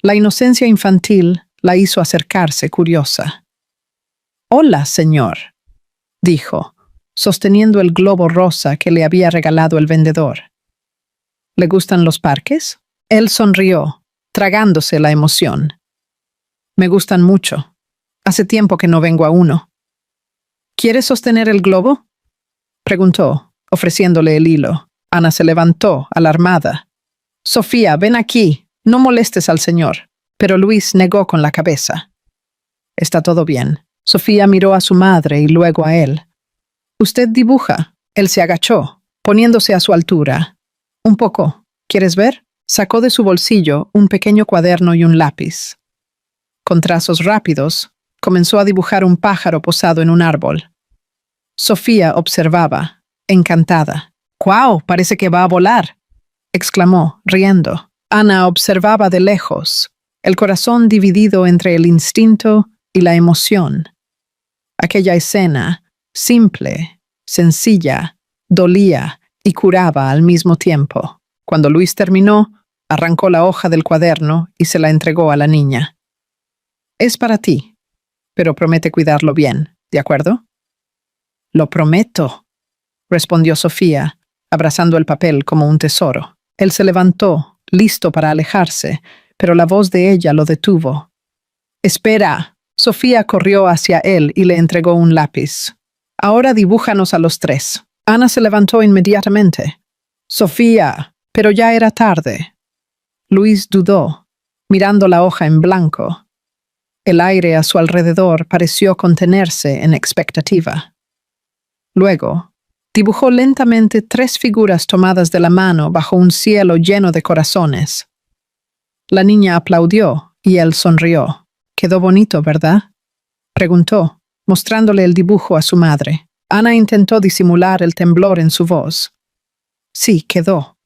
La inocencia infantil la hizo acercarse curiosa. «Hola, señor», dijo, sosteniendo el globo rosa que le había regalado el vendedor. «¿Le gustan los parques?» Él sonrió, tragándose la emoción. «Me gustan mucho. Hace tiempo que no vengo a uno». «¿Quieres sostener el globo?», preguntó, ofreciéndole el hilo. Ana se levantó, alarmada. «Sofía, ven aquí. No molestes al señor». Pero Luis negó con la cabeza. «Está todo bien». Sofía miró a su madre y luego a él. «Usted dibuja». Él se agachó, poniéndose a su altura. «Un poco. ¿Quieres ver?». Sacó de su bolsillo un pequeño cuaderno y un lápiz. Con trazos rápidos, comenzó a dibujar un pájaro posado en un árbol. Sofía observaba, encantada. «¡Guau! Parece que va a volar», exclamó, riendo. Ana observaba de lejos, el corazón dividido entre el instinto y la emoción. Aquella escena, simple, sencilla, dolía y curaba al mismo tiempo. Cuando Luis terminó, arrancó la hoja del cuaderno y se la entregó a la niña. «Es para ti, pero promete cuidarlo bien, ¿de acuerdo?». «Lo prometo», respondió Sofía, abrazando el papel como un tesoro. Él se levantó, listo para alejarse, pero la voz de ella lo detuvo. «Espera». Sofía corrió hacia él y le entregó un lápiz. «Ahora dibújanos a los 3». Ana se levantó inmediatamente. «Sofía», pero ya era tarde. Luis dudó, mirando la hoja en blanco. El aire a su alrededor pareció contenerse en expectativa. Luego, dibujó lentamente 3 figuras tomadas de la mano bajo un cielo lleno de corazones. La niña aplaudió y él sonrió. «Quedó bonito, ¿verdad?», preguntó, mostrándole el dibujo a su madre. Ana intentó disimular el temblor en su voz. «Sí, quedó.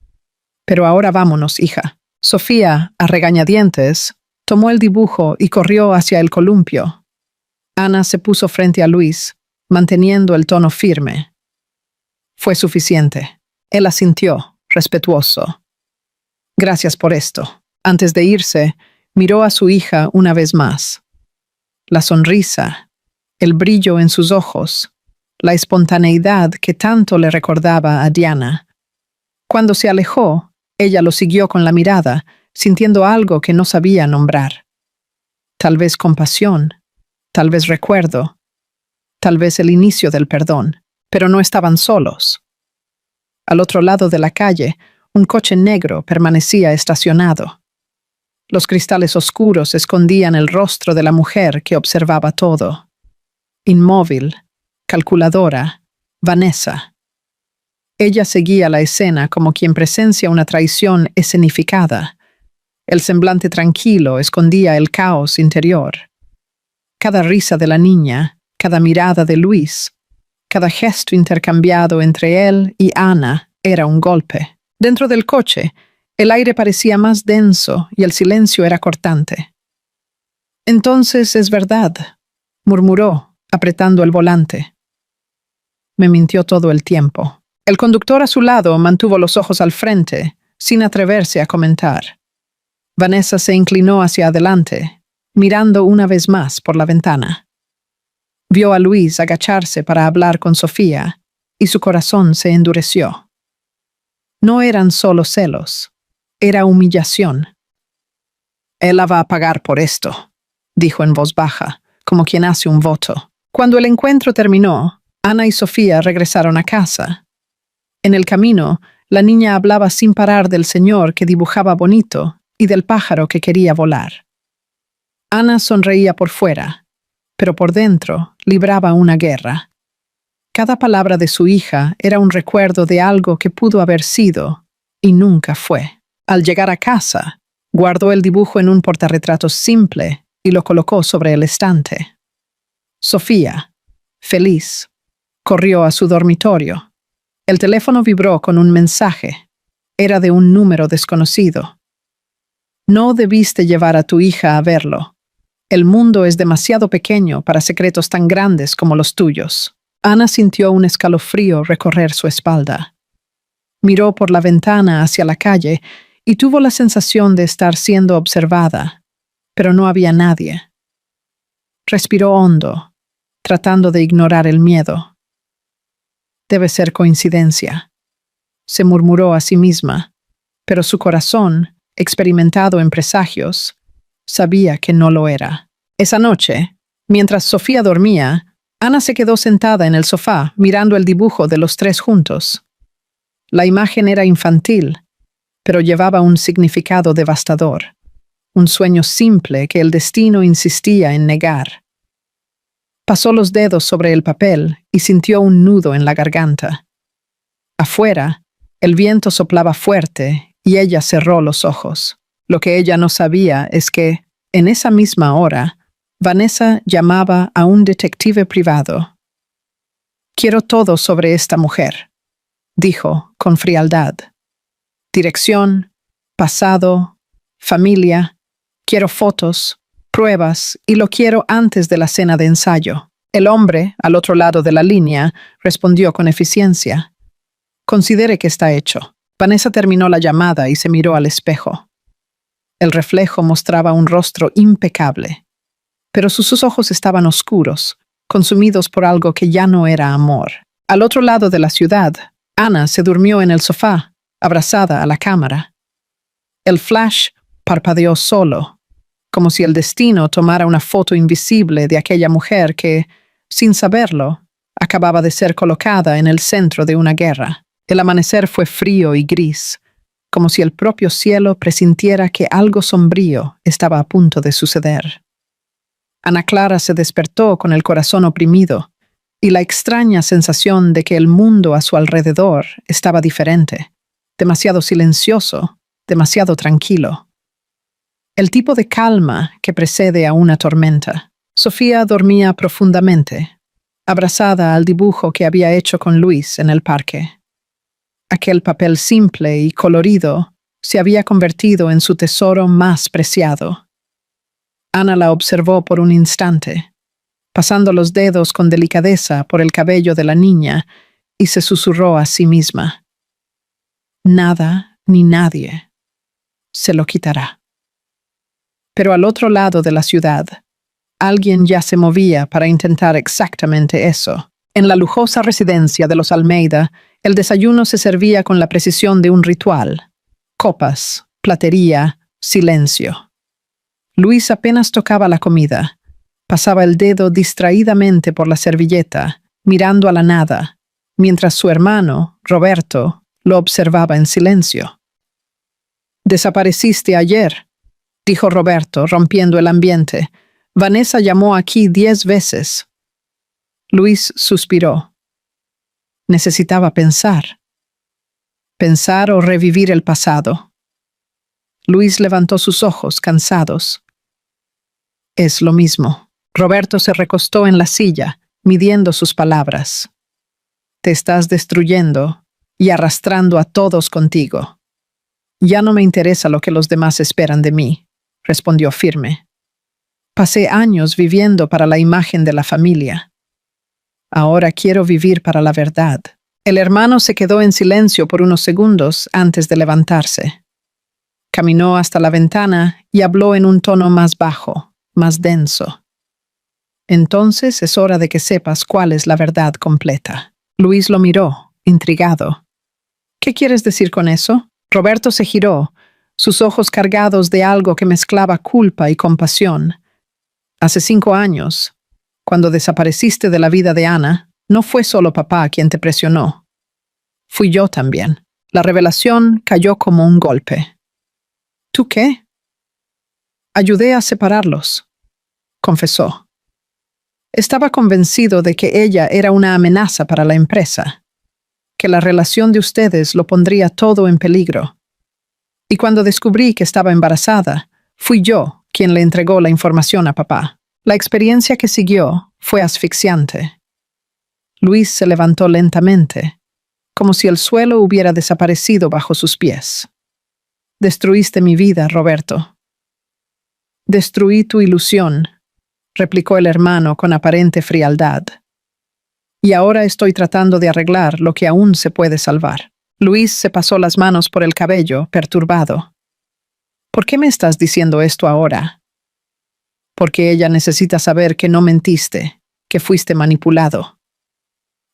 Pero ahora vámonos, hija». Sofía, a regañadientes, tomó el dibujo y corrió hacia el columpio. Ana se puso frente a Luis, manteniendo el tono firme. Fue suficiente. Él asintió, respetuoso. «Gracias por esto». Antes de irse, miró a su hija una vez más. La sonrisa, el brillo en sus ojos, la espontaneidad que tanto le recordaba a Diana. Cuando se alejó, ella lo siguió con la mirada, sintiendo algo que no sabía nombrar. Tal vez compasión, tal vez recuerdo, tal vez el inicio del perdón, pero no estaban solos. Al otro lado de la calle, un coche negro permanecía estacionado. Los cristales oscuros escondían el rostro de la mujer que observaba todo. Inmóvil, calculadora, Vanessa. Ella seguía la escena como quien presencia una traición escenificada. El semblante tranquilo escondía el caos interior. Cada risa de la niña, cada mirada de Luis, Cada gesto intercambiado entre él y Ana era un golpe. Dentro del coche, el aire parecía más denso y el silencio era cortante. «Entonces es verdad», murmuró, apretando el volante. Me mintió todo el tiempo. El conductor a su lado mantuvo los ojos al frente, sin atreverse a comentar. Vanessa se inclinó hacia adelante, mirando una vez más por la ventana. Vio a Luis agacharse para hablar con Sofía, y su corazón se endureció. No eran solo celos, era humillación. «Él la va a pagar por esto», dijo en voz baja, como quien hace un voto. Cuando el encuentro terminó, Ana y Sofía regresaron a casa. En el camino, la niña hablaba sin parar del señor que dibujaba bonito y del pájaro que quería volar. Ana sonreía por fuera, pero por dentro libraba una guerra. Cada palabra de su hija era un recuerdo de algo que pudo haber sido y nunca fue. Al llegar a casa, guardó el dibujo en un portarretratos simple y lo colocó sobre el estante. Sofía, feliz, corrió a su dormitorio. El teléfono vibró con un mensaje. Era de un número desconocido. «No debiste llevar a tu hija a verlo. El mundo es demasiado pequeño para secretos tan grandes como los tuyos». Ana sintió un escalofrío recorrer su espalda. Miró por la ventana hacia la calle y tuvo la sensación de estar siendo observada, pero no había nadie. Respiró hondo, tratando de ignorar el miedo. «Debe ser coincidencia», se murmuró a sí misma, pero su corazón, experimentado en presagios, sabía que no lo era. Esa noche, mientras Sofía dormía, Ana se quedó sentada en el sofá mirando el dibujo de los tres juntos. La imagen era infantil, pero llevaba un significado devastador, un sueño simple que el destino insistía en negar. Pasó los dedos sobre el papel y sintió un nudo en la garganta. Afuera, el viento soplaba fuerte y ella cerró los ojos. Lo que ella no sabía es que, en esa misma hora, Vanessa llamaba a un detective privado. «Quiero todo sobre esta mujer», dijo con frialdad. «Dirección, pasado, familia, quiero fotos, pruebas y lo quiero antes de la cena de ensayo». El hombre, al otro lado de la línea, respondió con eficiencia. «Considere que está hecho». Vanessa terminó la llamada y se miró al espejo. El reflejo mostraba un rostro impecable, pero sus ojos estaban oscuros, consumidos por algo que ya no era amor. Al otro lado de la ciudad, Ana se durmió en el sofá, abrazada a la cámara. El flash parpadeó solo, como si el destino tomara una foto invisible de aquella mujer que, sin saberlo, acababa de ser colocada en el centro de una guerra. El amanecer fue frío y gris, como si el propio cielo presintiera que algo sombrío estaba a punto de suceder. Ana Clara se despertó con el corazón oprimido y la extraña sensación de que el mundo a su alrededor estaba diferente, demasiado silencioso, demasiado tranquilo. El tipo de calma que precede a una tormenta. Sofía dormía profundamente, abrazada al dibujo que había hecho con Luis en el parque. Aquel papel simple y colorido se había convertido en su tesoro más preciado. Ana la observó por un instante, pasando los dedos con delicadeza por el cabello de la niña, y se susurró a sí misma: «Nada ni nadie se lo quitará». Pero al otro lado de la ciudad, alguien ya se movía para intentar exactamente eso. En la lujosa residencia de los Almeida, el desayuno se servía con la precisión de un ritual. Copas, platería, silencio. Luis apenas tocaba la comida. Pasaba el dedo distraídamente por la servilleta, mirando a la nada, mientras su hermano, Roberto, lo observaba en silencio. «Desapareciste ayer», dijo Roberto, rompiendo el ambiente. «Vanessa llamó aquí 10 veces». Luis suspiró. Necesitaba pensar. Pensar o revivir el pasado. Luis levantó sus ojos, cansados. «Es lo mismo». Roberto se recostó en la silla, midiendo sus palabras. Te estás destruyendo y arrastrando a todos contigo. Ya no me interesa lo que los demás esperan de mí, respondió firme. Pasé años viviendo para la imagen de la familia. Ahora quiero vivir para la verdad. El hermano se quedó en silencio por unos segundos antes de levantarse. Caminó hasta la ventana y habló en un tono más bajo, más denso. Entonces es hora de que sepas cuál es la verdad completa. Luis lo miró, intrigado. ¿Qué quieres decir con eso? Roberto se giró, sus ojos cargados de algo que mezclaba culpa y compasión. Hace 5 años, cuando desapareciste de la vida de Ana, no fue solo papá quien te presionó. Fui yo también. La revelación cayó como un golpe. ¿Tú qué? Ayudé a separarlos, confesó. Estaba convencido de que ella era una amenaza para la empresa, que la relación de ustedes lo pondría todo en peligro. Y cuando descubrí que estaba embarazada, fui yo quien le entregó la información a papá. La experiencia que siguió fue asfixiante. Luis se levantó lentamente, como si el suelo hubiera desaparecido bajo sus pies. Destruiste mi vida, Roberto. Destruí tu ilusión, replicó el hermano con aparente frialdad. Y ahora estoy tratando de arreglar lo que aún se puede salvar. Luis se pasó las manos por el cabello, perturbado. ¿Por qué me estás diciendo esto ahora? Porque ella necesita saber que no mentiste, que fuiste manipulado.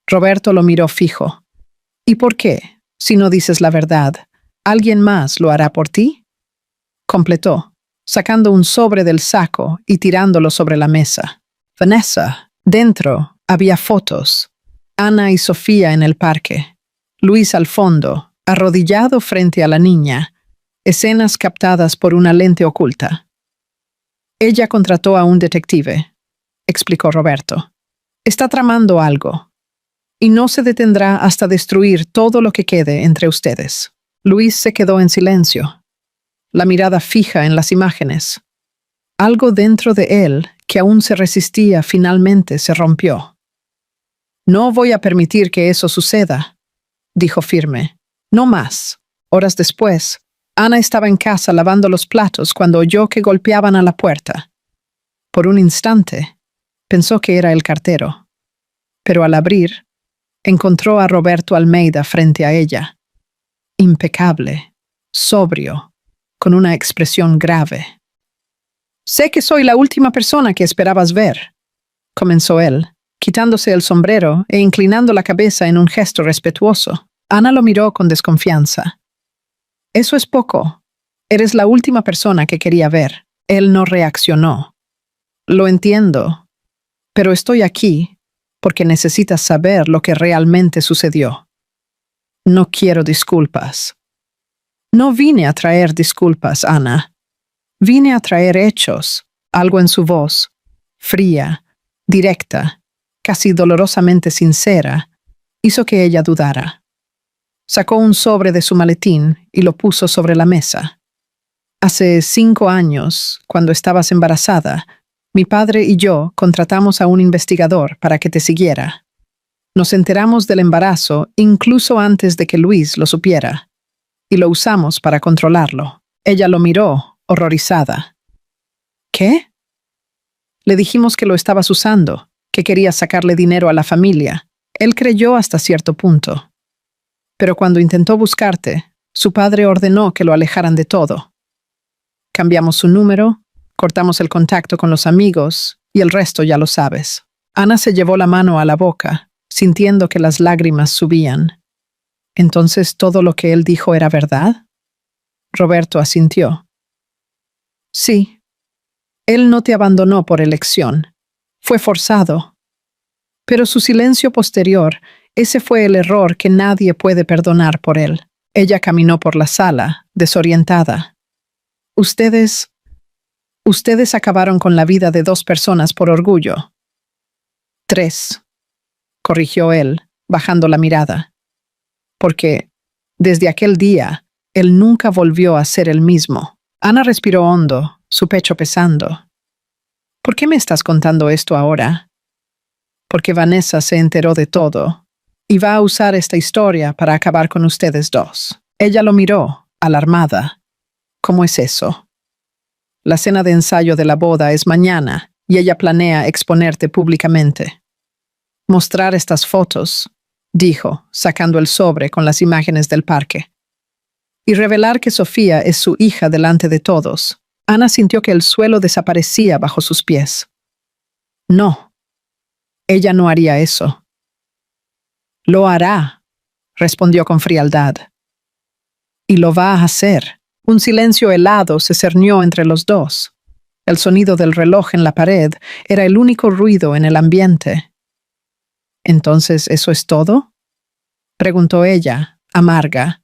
Roberto lo miró fijo. ¿Y por qué, si no dices la verdad, alguien más lo hará por ti? Completó, sacando un sobre del saco y tirándolo sobre la mesa. Vanessa, dentro había fotos. Ana y Sofía en el parque. Luis al fondo, arrodillado frente a la niña. Escenas captadas por una lente oculta. Ella contrató a un detective, explicó Roberto. Está tramando algo. Y no se detendrá hasta destruir todo lo que quede entre ustedes. Luis se quedó en silencio, la mirada fija en las imágenes. Algo dentro de él, que aún se resistía, finalmente se rompió. No voy a permitir que eso suceda, dijo firme. No más. Horas después, Ana estaba en casa lavando los platos cuando oyó que golpeaban a la puerta. Por un instante, pensó que era el cartero. Pero al abrir, encontró a Roberto Almeida frente a ella. Impecable, sobrio, con una expresión grave. «Sé que soy la última persona que esperabas ver», comenzó él, quitándose el sombrero e inclinando la cabeza en un gesto respetuoso. Ana lo miró con desconfianza. «Eso es poco. Eres la última persona que quería ver». Él no reaccionó. «Lo entiendo, pero estoy aquí porque necesitas saber lo que realmente sucedió. No quiero disculpas». «No vine a traer disculpas, Ana. Vine a traer hechos». Algo en su voz, fría, directa, casi dolorosamente sincera, hizo que ella dudara. Sacó un sobre de su maletín y lo puso sobre la mesa. «Hace 5 años, cuando estabas embarazada, mi padre y yo contratamos a un investigador para que te siguiera. Nos enteramos del embarazo incluso antes de que Luis lo supiera, y lo usamos para controlarlo». Ella lo miró, horrorizada. «¿Qué?» «Le dijimos que lo estabas usando, que querías sacarle dinero a la familia». Él creyó hasta cierto punto. Pero cuando intentó buscarte, su padre ordenó que lo alejaran de todo. Cambiamos su número, cortamos el contacto con los amigos, y el resto ya lo sabes. Ana se llevó la mano a la boca, sintiendo que las lágrimas subían. ¿Entonces todo lo que él dijo era verdad? Roberto asintió. Sí. Él no te abandonó por elección. Fue forzado. Pero su silencio posterior, ese fue el error que nadie puede perdonar por él. Ella caminó por la sala, desorientada. Ustedes acabaron con la vida de 2 personas por orgullo. 3, corrigió él, bajando la mirada. Porque, desde aquel día, él nunca volvió a ser el mismo. Ana respiró hondo, su pecho pesando. ¿Por qué me estás contando esto ahora? Porque Vanessa se enteró de todo. y va a usar esta historia para acabar con ustedes dos. Ella lo miró, alarmada. ¿Cómo es eso? La cena de ensayo de la boda es mañana y ella planea exponerte públicamente. Mostrar estas fotos, dijo, sacando el sobre con las imágenes del parque. Y revelar que Sofía es su hija delante de todos. Ana sintió que el suelo desaparecía bajo sus pies. No, ella no haría eso. Lo hará, respondió con frialdad. Y lo va a hacer. Un silencio helado se cernió entre los dos. El sonido del reloj en la pared era el único ruido en el ambiente. ¿Entonces eso es todo?, preguntó ella, amarga.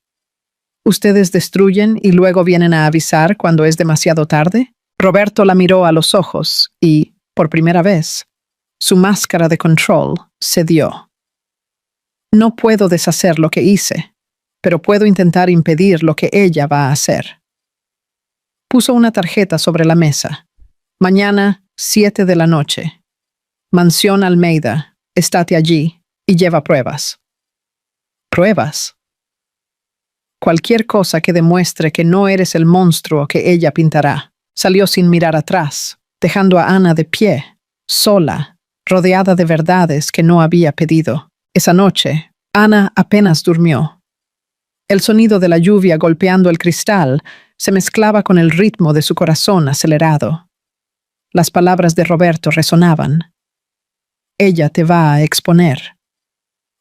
¿Ustedes destruyen y luego vienen a avisar cuando es demasiado tarde? Roberto la miró a los ojos y, por primera vez, su máscara de control cedió. No puedo deshacer lo que hice, pero puedo intentar impedir lo que ella va a hacer. Puso una tarjeta sobre la mesa. Mañana, 7 de la noche. Mansión Almeida, estate allí y lleva pruebas. ¿Pruebas? Cualquier cosa que demuestre que no eres el monstruo que ella pintará. Salió sin mirar atrás, dejando a Ana de pie, sola, rodeada de verdades que no había pedido. Esa noche, Ana apenas durmió. El sonido de la lluvia golpeando el cristal se mezclaba con el ritmo de su corazón acelerado. Las palabras de Roberto resonaban. Ella te va a exponer.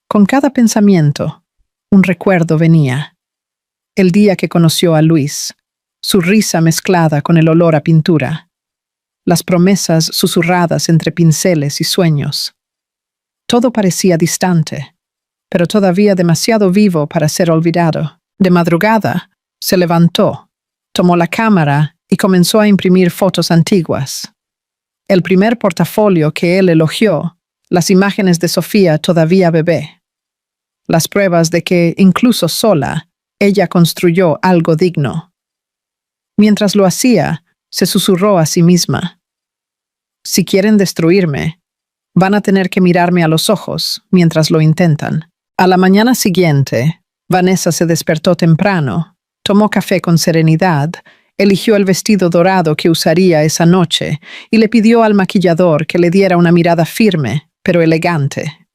Con cada pensamiento, un recuerdo venía. El día que conoció a Luis, su risa mezclada con el olor a pintura, las promesas susurradas entre pinceles y sueños. Todo parecía distante, pero todavía demasiado vivo para ser olvidado. De madrugada, se levantó, tomó la cámara y comenzó a imprimir fotos antiguas. El primer portafolio que él elogió, las imágenes de Sofía todavía bebé. Las pruebas de que, incluso sola, ella construyó algo digno. Mientras lo hacía, se susurró a sí misma. Si quieren destruirme, van a tener que mirarme a los ojos mientras lo intentan. A la mañana siguiente, Vanessa se despertó temprano, tomó café con serenidad, eligió el vestido dorado que usaría esa noche y le pidió al maquillador que le diera una mirada firme, pero elegante.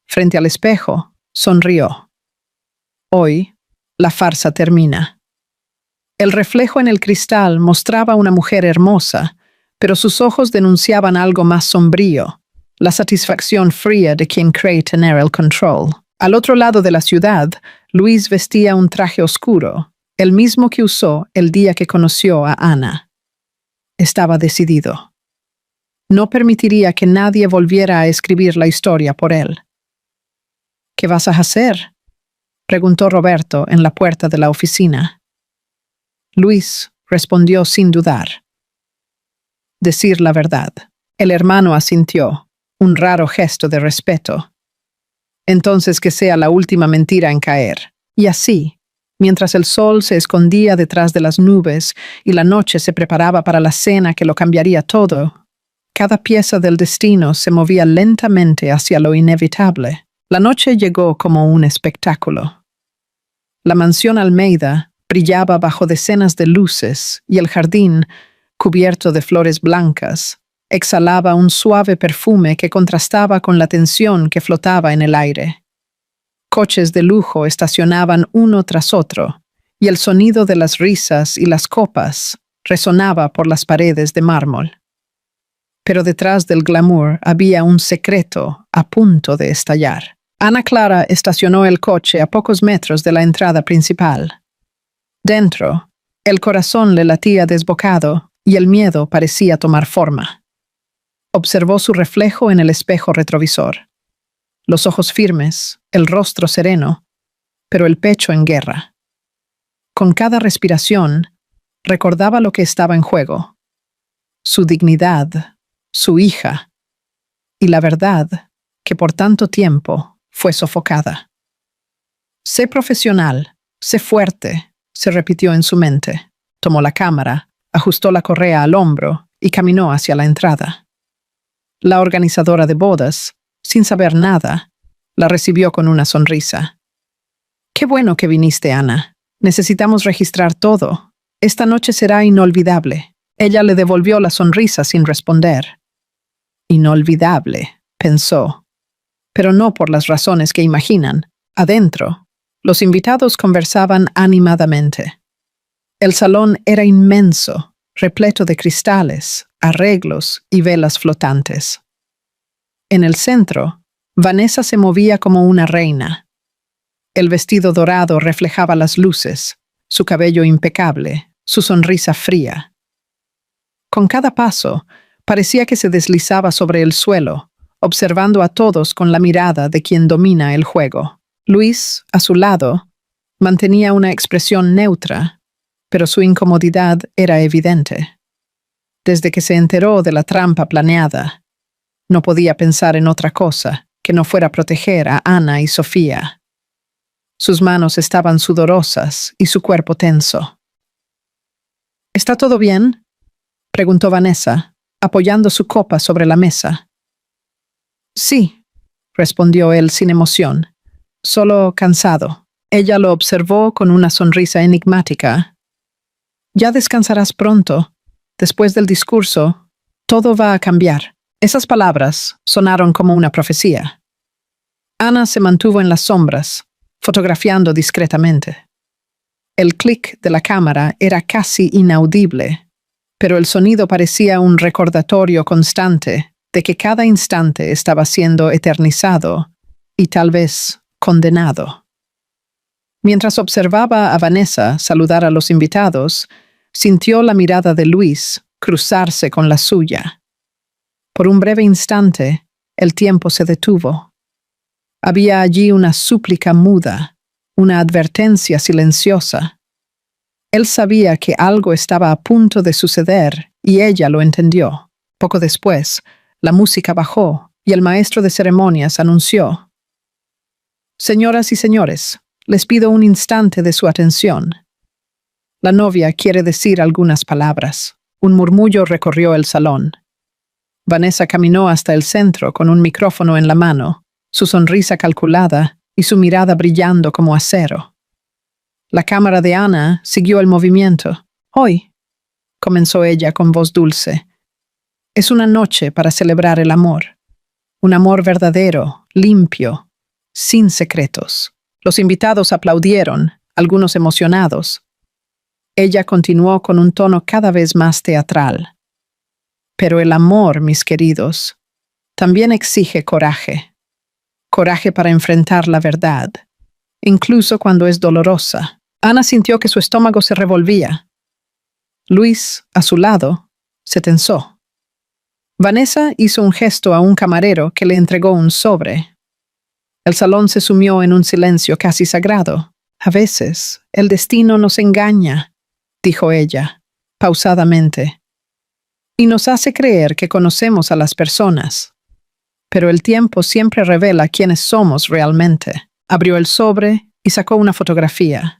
Frente al espejo, sonrió. Hoy, la farsa termina. El reflejo en el cristal mostraba una mujer hermosa, pero sus ojos denunciaban algo más sombrío, la satisfacción fría de quien cree tener el control. Al otro lado de la ciudad, Luis vestía un traje oscuro, el mismo que usó el día que conoció a Ana. Estaba decidido. No permitiría que nadie volviera a escribir la historia por él. ¿Qué vas a hacer?, preguntó Roberto en la puerta de la oficina. Luis respondió sin dudar. Decir la verdad. El hermano asintió, un raro gesto de respeto. Entonces que sea la última mentira en caer. Y así, mientras el sol se escondía detrás de las nubes y la noche se preparaba para la cena que lo cambiaría todo, cada pieza del destino se movía lentamente hacia lo inevitable. La noche llegó como un espectáculo. La mansión Almeida brillaba bajo decenas de luces y el jardín, cubierto de flores blancas, exhalaba un suave perfume que contrastaba con la tensión que flotaba en el aire. Coches de lujo estacionaban uno tras otro, y el sonido de las risas y las copas resonaba por las paredes de mármol. Pero detrás del glamour había un secreto a punto de estallar. Ana Clara estacionó el coche a pocos metros de la entrada principal. Dentro, el corazón le latía desbocado y el miedo parecía tomar forma. Observó su reflejo en el espejo retrovisor. Los ojos firmes, el rostro sereno, pero el pecho en guerra. Con cada respiración, recordaba lo que estaba en juego. Su dignidad, su hija, y la verdad que por tanto tiempo fue sofocada. Sé profesional, sé fuerte, se repitió en su mente. Tomó la cámara, ajustó la correa al hombro y caminó hacia la entrada. La organizadora de bodas, sin saber nada, La recibió con una sonrisa. «Qué bueno que viniste, Ana. Necesitamos registrar todo. Esta noche será inolvidable». Ella le devolvió la sonrisa sin responder. Inolvidable, pensó. Pero no por las razones que imaginan. Adentro, los invitados conversaban animadamente. El salón era inmenso, repleto de cristales, arreglos y velas flotantes. En el centro, Vanessa se movía como una reina. El vestido dorado reflejaba las luces, su cabello impecable, su sonrisa fría. Con cada paso, parecía que se deslizaba sobre el suelo, observando a todos con la mirada de quien domina el juego. Luis, a su lado, mantenía una expresión neutra, pero su incomodidad era evidente. Desde que se enteró de la trampa planeada, no podía pensar en otra cosa que no fuera proteger a Ana y Sofía. Sus manos estaban sudorosas y su cuerpo tenso. «¿Está todo bien?», preguntó Vanessa, apoyando su copa sobre la mesa. «Sí», respondió él sin emoción, «solo cansado». Ella lo observó con una sonrisa enigmática. «Ya descansarás pronto. Después del discurso, todo va a cambiar». Esas palabras sonaron como una profecía. Ana se mantuvo en las sombras, fotografiando discretamente. El clic de la cámara era casi inaudible, pero el sonido parecía un recordatorio constante de que cada instante estaba siendo eternizado y tal vez condenado. Mientras observaba a Vanessa saludar a los invitados, sintió la mirada de Luis cruzarse con la suya. Por un breve instante, el tiempo se detuvo. Había allí una súplica muda, una advertencia silenciosa. Él sabía que algo estaba a punto de suceder y ella lo entendió. Poco después, la música bajó y el maestro de ceremonias anunció: «Señoras y señores, les pido un instante de su atención. La novia quiere decir algunas palabras». Un murmullo recorrió el salón. Vanessa caminó hasta el centro con un micrófono en la mano, su sonrisa calculada y su mirada brillando como acero. La cámara de Ana siguió el movimiento. «Hoy», comenzó ella con voz dulce, «es una noche para celebrar el amor. Un amor verdadero, limpio, sin secretos». Los invitados aplaudieron, algunos emocionados. Ella continuó con un tono cada vez más teatral. «Pero el amor, mis queridos, también exige coraje. Coraje para enfrentar la verdad, incluso cuando es dolorosa». Ana sintió que su estómago se revolvía. Luis, a su lado, se tensó. Vanessa hizo un gesto a un camarero que le entregó un sobre. El salón se sumió en un silencio casi sagrado. «A veces, el destino nos engaña», dijo ella, pausadamente, «y nos hace creer que conocemos a las personas. Pero el tiempo siempre revela quiénes somos realmente». Abrió el sobre y sacó una fotografía.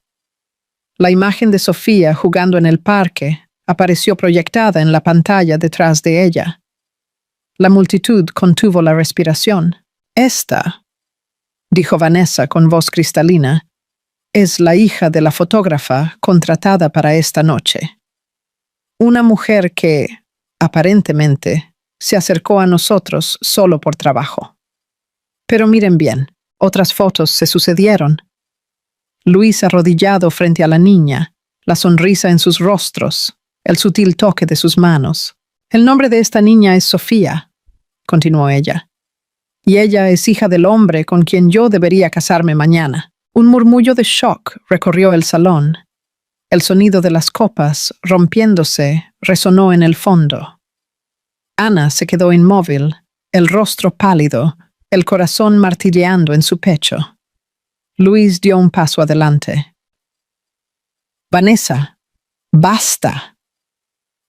La imagen de Sofía jugando en el parque apareció proyectada en la pantalla detrás de ella. La multitud contuvo la respiración. «Esta», dijo Vanessa con voz cristalina, «es la hija de la fotógrafa contratada para esta noche. Una mujer que, aparentemente, se acercó a nosotros solo por trabajo. Pero miren bien, otras fotos se sucedieron. Luis arrodillado frente a la niña, la sonrisa en sus rostros, el sutil toque de sus manos. «El nombre de esta niña es Sofía», continuó ella, «y ella es hija del hombre con quien yo debería casarme mañana». Un murmullo de shock recorrió el salón. El sonido de las copas, rompiéndose, resonó en el fondo. Ana se quedó inmóvil, el rostro pálido, el corazón martilleando en su pecho. Luis dio un paso adelante. «Vanessa, basta».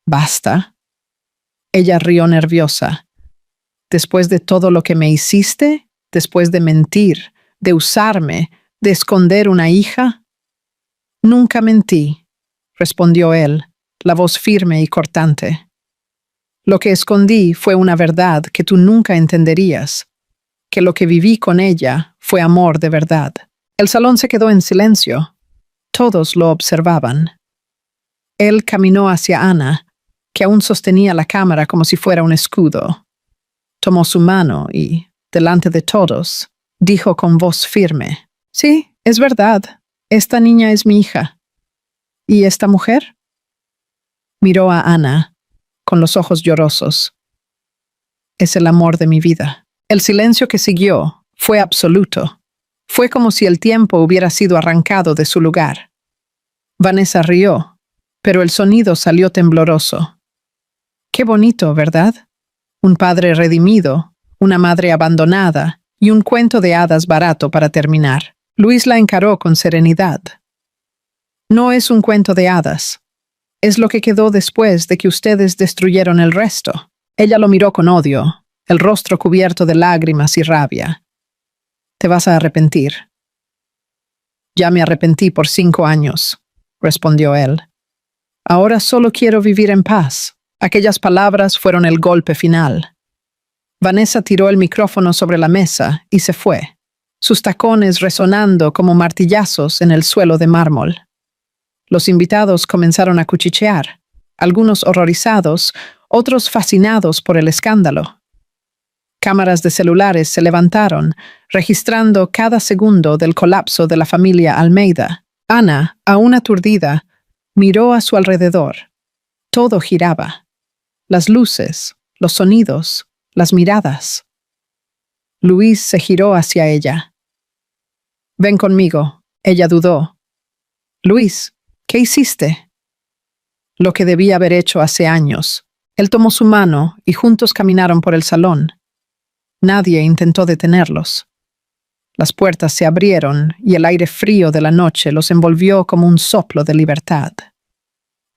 «¿Basta?». Ella rió nerviosa. «Después de todo lo que me hiciste, después de mentir, de usarme, de esconder una hija». «Nunca mentí», respondió él, la voz firme y cortante. «Lo que escondí fue una verdad que tú nunca entenderías. que lo que viví con ella fue amor de verdad. El salón se quedó en silencio. Todos lo observaban. Él caminó hacia Ana, que aún sostenía la cámara como si fuera un escudo. Tomó su mano y, delante de todos, dijo con voz firme: «Sí, es verdad. Esta niña es mi hija». «¿Y esta mujer?». Miró a Ana, con los ojos llorosos. «Es el amor de mi vida». El silencio que siguió fue absoluto. Fue como si el tiempo hubiera sido arrancado de su lugar. Vanessa rió, pero el sonido salió tembloroso. «Qué bonito, ¿verdad? Un padre redimido, una madre abandonada y un cuento de hadas barato para terminar». Luis la encaró con serenidad. «No es un cuento de hadas. Es lo que quedó después de que ustedes destruyeron el resto». Ella lo miró con odio, el rostro cubierto de lágrimas y rabia. «Te vas a arrepentir». «Ya me arrepentí por 5 años», respondió él. «Ahora solo quiero vivir en paz». Aquellas palabras fueron el golpe final. Vanessa tiró el micrófono sobre la mesa y se fue, sus tacones resonando como martillazos en el suelo de mármol. Los invitados comenzaron a cuchichear, algunos horrorizados, otros fascinados por el escándalo. Cámaras de celulares se levantaron, registrando cada segundo del colapso de la familia Almeida. Ana, aún aturdida, miró a su alrededor. Todo giraba. Las luces, los sonidos, las miradas. Luis se giró hacia ella. «Ven conmigo», ella dudó. «Luis, ¿qué hiciste?». Lo que debía haber hecho hace años. Él tomó su mano y juntos caminaron por el salón. Nadie intentó detenerlos. Las puertas se abrieron y el aire frío de la noche los envolvió como un soplo de libertad.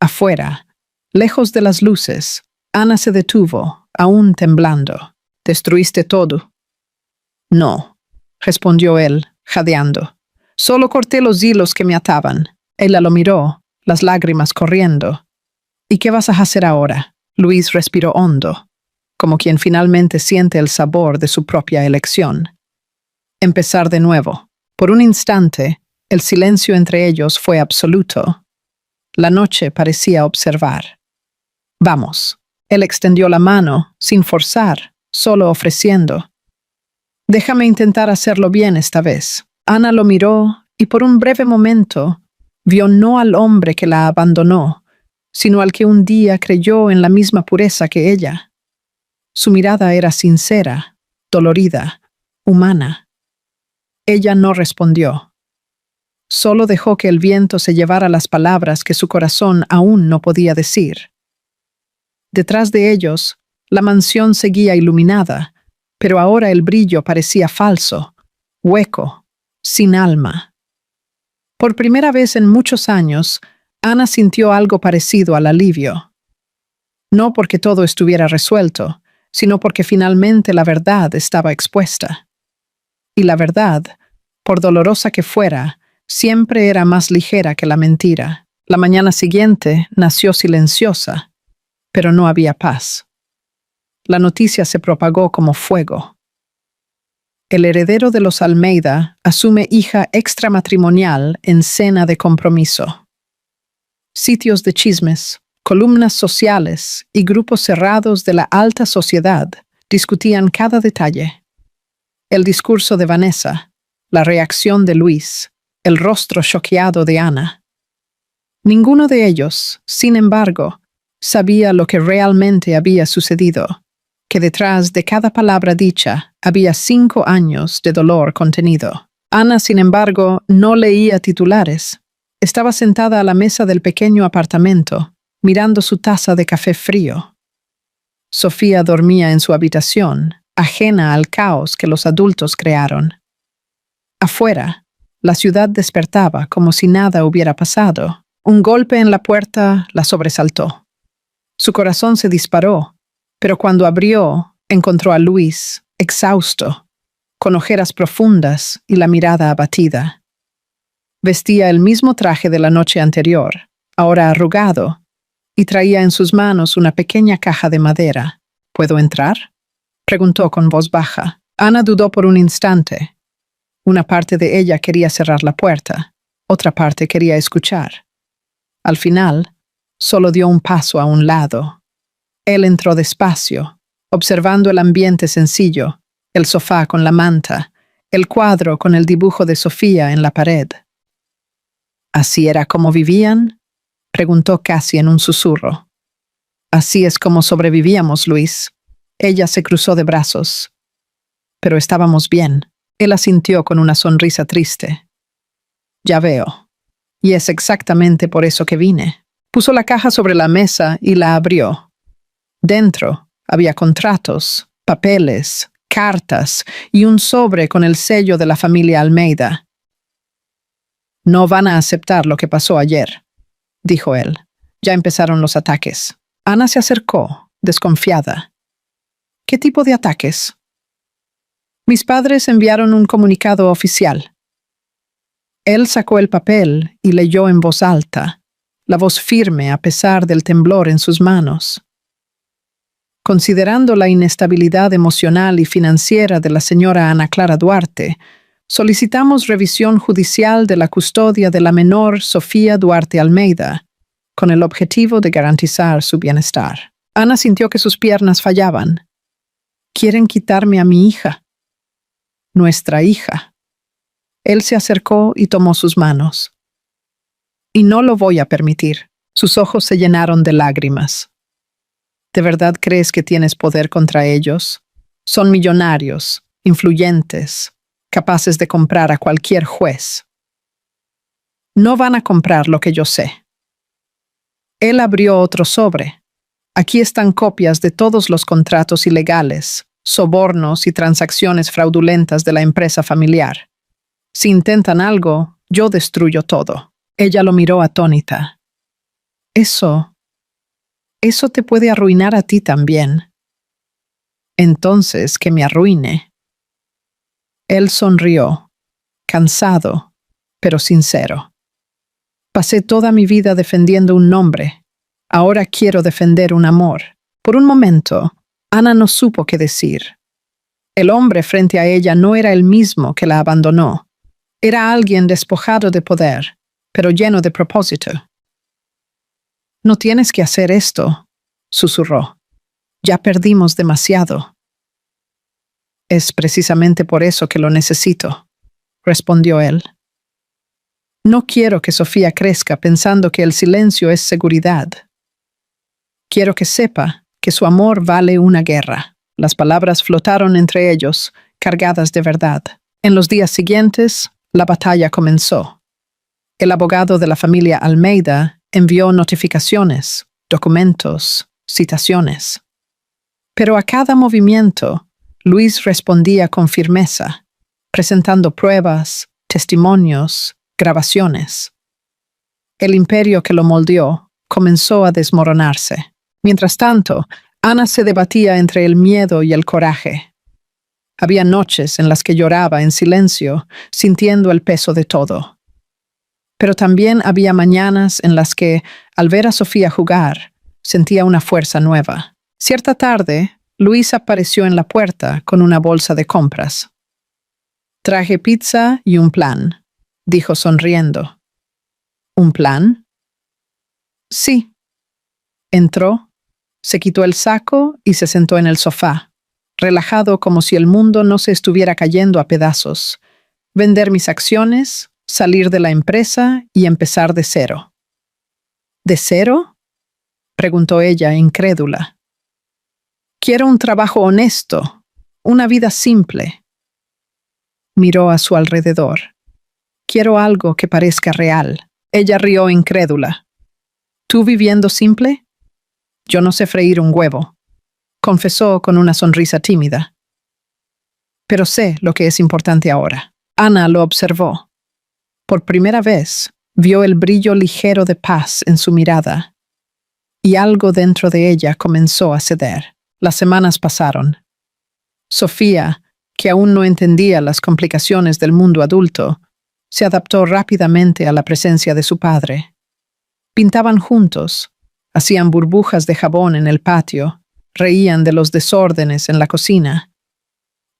Afuera, lejos de las luces, Ana se detuvo, aún temblando. «¿Destruiste todo?». «No», respondió él, jadeando. «Solo corté los hilos que me ataban». Ella lo miró, las lágrimas corriendo. «¿Y qué vas a hacer ahora?». Luis respiró hondo, como quien finalmente siente el sabor de su propia elección. Empezar de nuevo. Por un instante, el silencio entre ellos fue absoluto. La noche parecía observar. «Vamos». Él extendió la mano, sin forzar, solo ofreciendo. «Déjame intentar hacerlo bien esta vez». Ana lo miró y por un breve momento vio no al hombre que la abandonó, sino al que un día creyó en la misma pureza que ella. Su mirada era sincera, dolorida, humana. Ella no respondió. Solo dejó que el viento se llevara las palabras que su corazón aún no podía decir. Detrás de ellos, la mansión seguía iluminada, pero ahora el brillo parecía falso, hueco, sin alma. Por primera vez en muchos años, Ana sintió algo parecido al alivio. No porque todo estuviera resuelto, sino porque finalmente la verdad estaba expuesta. Y la verdad, por dolorosa que fuera, siempre era más ligera que la mentira. La mañana siguiente nació silenciosa, pero no había paz. La noticia se propagó como fuego. El heredero de los Almeida asume hija extramatrimonial en cena de compromiso. Sitios de chismes, columnas sociales y grupos cerrados de la alta sociedad discutían cada detalle. El discurso de Vanessa, la reacción de Luis, el rostro choqueado de Ana. Ninguno de ellos, sin embargo, sabía lo que realmente había sucedido, que detrás de cada palabra dicha había 5 años de dolor contenido. Ana, sin embargo, no leía titulares. Estaba sentada a la mesa del pequeño apartamento, mirando su taza de café frío. Sofía dormía en su habitación, ajena al caos que los adultos crearon. Afuera, la ciudad despertaba como si nada hubiera pasado. Un golpe en la puerta la sobresaltó. Su corazón se disparó, pero cuando abrió, encontró a Luis, exhausto, con ojeras profundas y la mirada abatida. Vestía el mismo traje de la noche anterior, ahora arrugado, y traía en sus manos una pequeña caja de madera. «¿Puedo entrar?», preguntó con voz baja. Ana dudó por un instante. Una parte de ella quería cerrar la puerta, otra parte quería escuchar. Al final, solo dio un paso a un lado. Él entró despacio, observando el ambiente sencillo, el sofá con la manta, el cuadro con el dibujo de Sofía en la pared. ¿Así era como vivían?, preguntó casi en un susurro. Así es como sobrevivíamos, Luis. Ella se cruzó de brazos. Pero estábamos bien. Él asintió con una sonrisa triste. Ya veo. Y es exactamente por eso que vine. Puso la caja sobre la mesa y la abrió. Dentro había contratos, papeles, cartas y un sobre con el sello de la familia Almeida. No van a aceptar lo que pasó ayer, dijo él. Ya empezaron los ataques. Ana se acercó, desconfiada. ¿Qué tipo de ataques? Mis padres enviaron un comunicado oficial. Él sacó el papel y leyó en voz alta, la voz firme a pesar del temblor en sus manos. Considerando la inestabilidad emocional y financiera de la señora Ana Clara Duarte, solicitamos revisión judicial de la custodia de la menor Sofía Duarte Almeida, con el objetivo de garantizar su bienestar. Ana sintió que sus piernas fallaban. Quieren quitarme a mi hija. Nuestra hija. Él se acercó y tomó sus manos. Y no lo voy a permitir. Sus ojos se llenaron de lágrimas. ¿De verdad crees que tienes poder contra ellos? Son millonarios, influyentes, capaces de comprar a cualquier juez. No van a comprar lo que yo sé. Él abrió otro sobre. Aquí están copias de todos los contratos ilegales, sobornos y transacciones fraudulentas de la empresa familiar. Si intentan algo, yo destruyo todo. Ella lo miró atónita. Eso te puede arruinar a ti también. Entonces, que me arruine. Él sonrió, cansado, pero sincero. Pasé toda mi vida defendiendo un nombre. Ahora quiero defender un amor. Por un momento, Ana no supo qué decir. El hombre frente a ella no era el mismo que la abandonó. Era alguien despojado de poder, pero lleno de propósito. No tienes que hacer esto, susurró. Ya perdimos demasiado. Es precisamente por eso que lo necesito, respondió él. No quiero que Sofía crezca pensando que el silencio es seguridad. Quiero que sepa que su amor vale una guerra. Las palabras flotaron entre ellos, cargadas de verdad. En los días siguientes, la batalla comenzó. El abogado de la familia Almeida envió notificaciones, documentos, citaciones. Pero a cada movimiento, Luis respondía con firmeza, presentando pruebas, testimonios, grabaciones. El imperio que lo moldeó comenzó a desmoronarse. Mientras tanto, Ana se debatía entre el miedo y el coraje. Había noches en las que lloraba en silencio, sintiendo el peso de todo. Pero también había mañanas en las que, al ver a Sofía jugar, sentía una fuerza nueva. Cierta tarde, Luis apareció en la puerta con una bolsa de compras. Traje pizza y un plan, dijo sonriendo. ¿Un plan? Sí. Entró, se quitó el saco y se sentó en el sofá, relajado como si el mundo no se estuviera cayendo a pedazos. Vender mis acciones, salir de la empresa y empezar de cero. ¿De cero?, preguntó ella, incrédula. Quiero un trabajo honesto, una vida simple. Miró a su alrededor. Quiero algo que parezca real. Ella rió incrédula. ¿Tú viviendo simple? Yo no sé freír un huevo, confesó con una sonrisa tímida. Pero sé lo que es importante ahora. Ana lo observó. Por primera vez, vio el brillo ligero de paz en su mirada, y algo dentro de ella comenzó a ceder. Las semanas pasaron. Sofía, que aún no entendía las complicaciones del mundo adulto, se adaptó rápidamente a la presencia de su padre. Pintaban juntos, hacían burbujas de jabón en el patio, reían de los desórdenes en la cocina.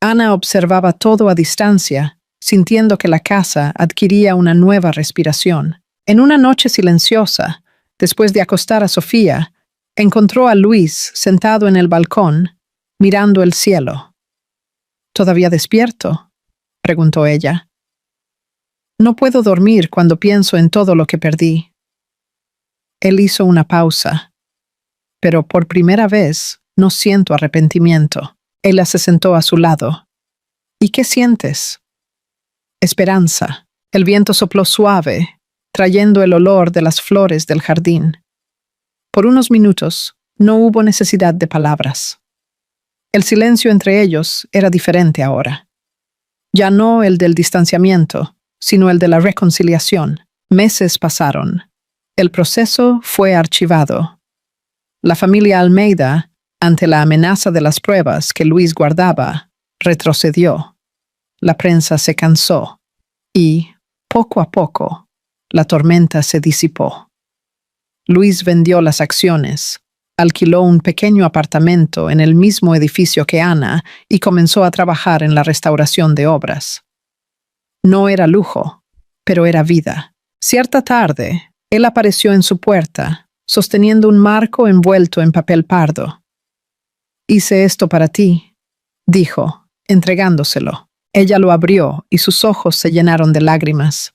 Ana observaba todo a distancia, sintiendo que la casa adquiría una nueva respiración. En una noche silenciosa, después de acostar a Sofía, encontró a Luis sentado en el balcón, mirando el cielo. ¿Todavía despierto?, preguntó ella. No puedo dormir cuando pienso en todo lo que perdí. Él hizo una pausa, pero por primera vez no siento arrepentimiento. Ella se sentó a su lado. ¿Y qué sientes? Esperanza. El viento sopló suave, trayendo el olor de las flores del jardín. Por unos minutos no hubo necesidad de palabras. El silencio entre ellos era diferente ahora. Ya no el del distanciamiento, sino el de la reconciliación. Meses pasaron. El proceso fue archivado. La familia Almeida, ante la amenaza de las pruebas que Luis guardaba, retrocedió. La prensa se cansó y, poco a poco, la tormenta se disipó. Luis vendió las acciones, alquiló un pequeño apartamento en el mismo edificio que Ana y comenzó a trabajar en la restauración de obras. No era lujo, pero era vida. Cierta tarde, él apareció en su puerta, sosteniendo un marco envuelto en papel pardo. «Hice esto para ti», dijo, entregándoselo. Ella lo abrió y sus ojos se llenaron de lágrimas.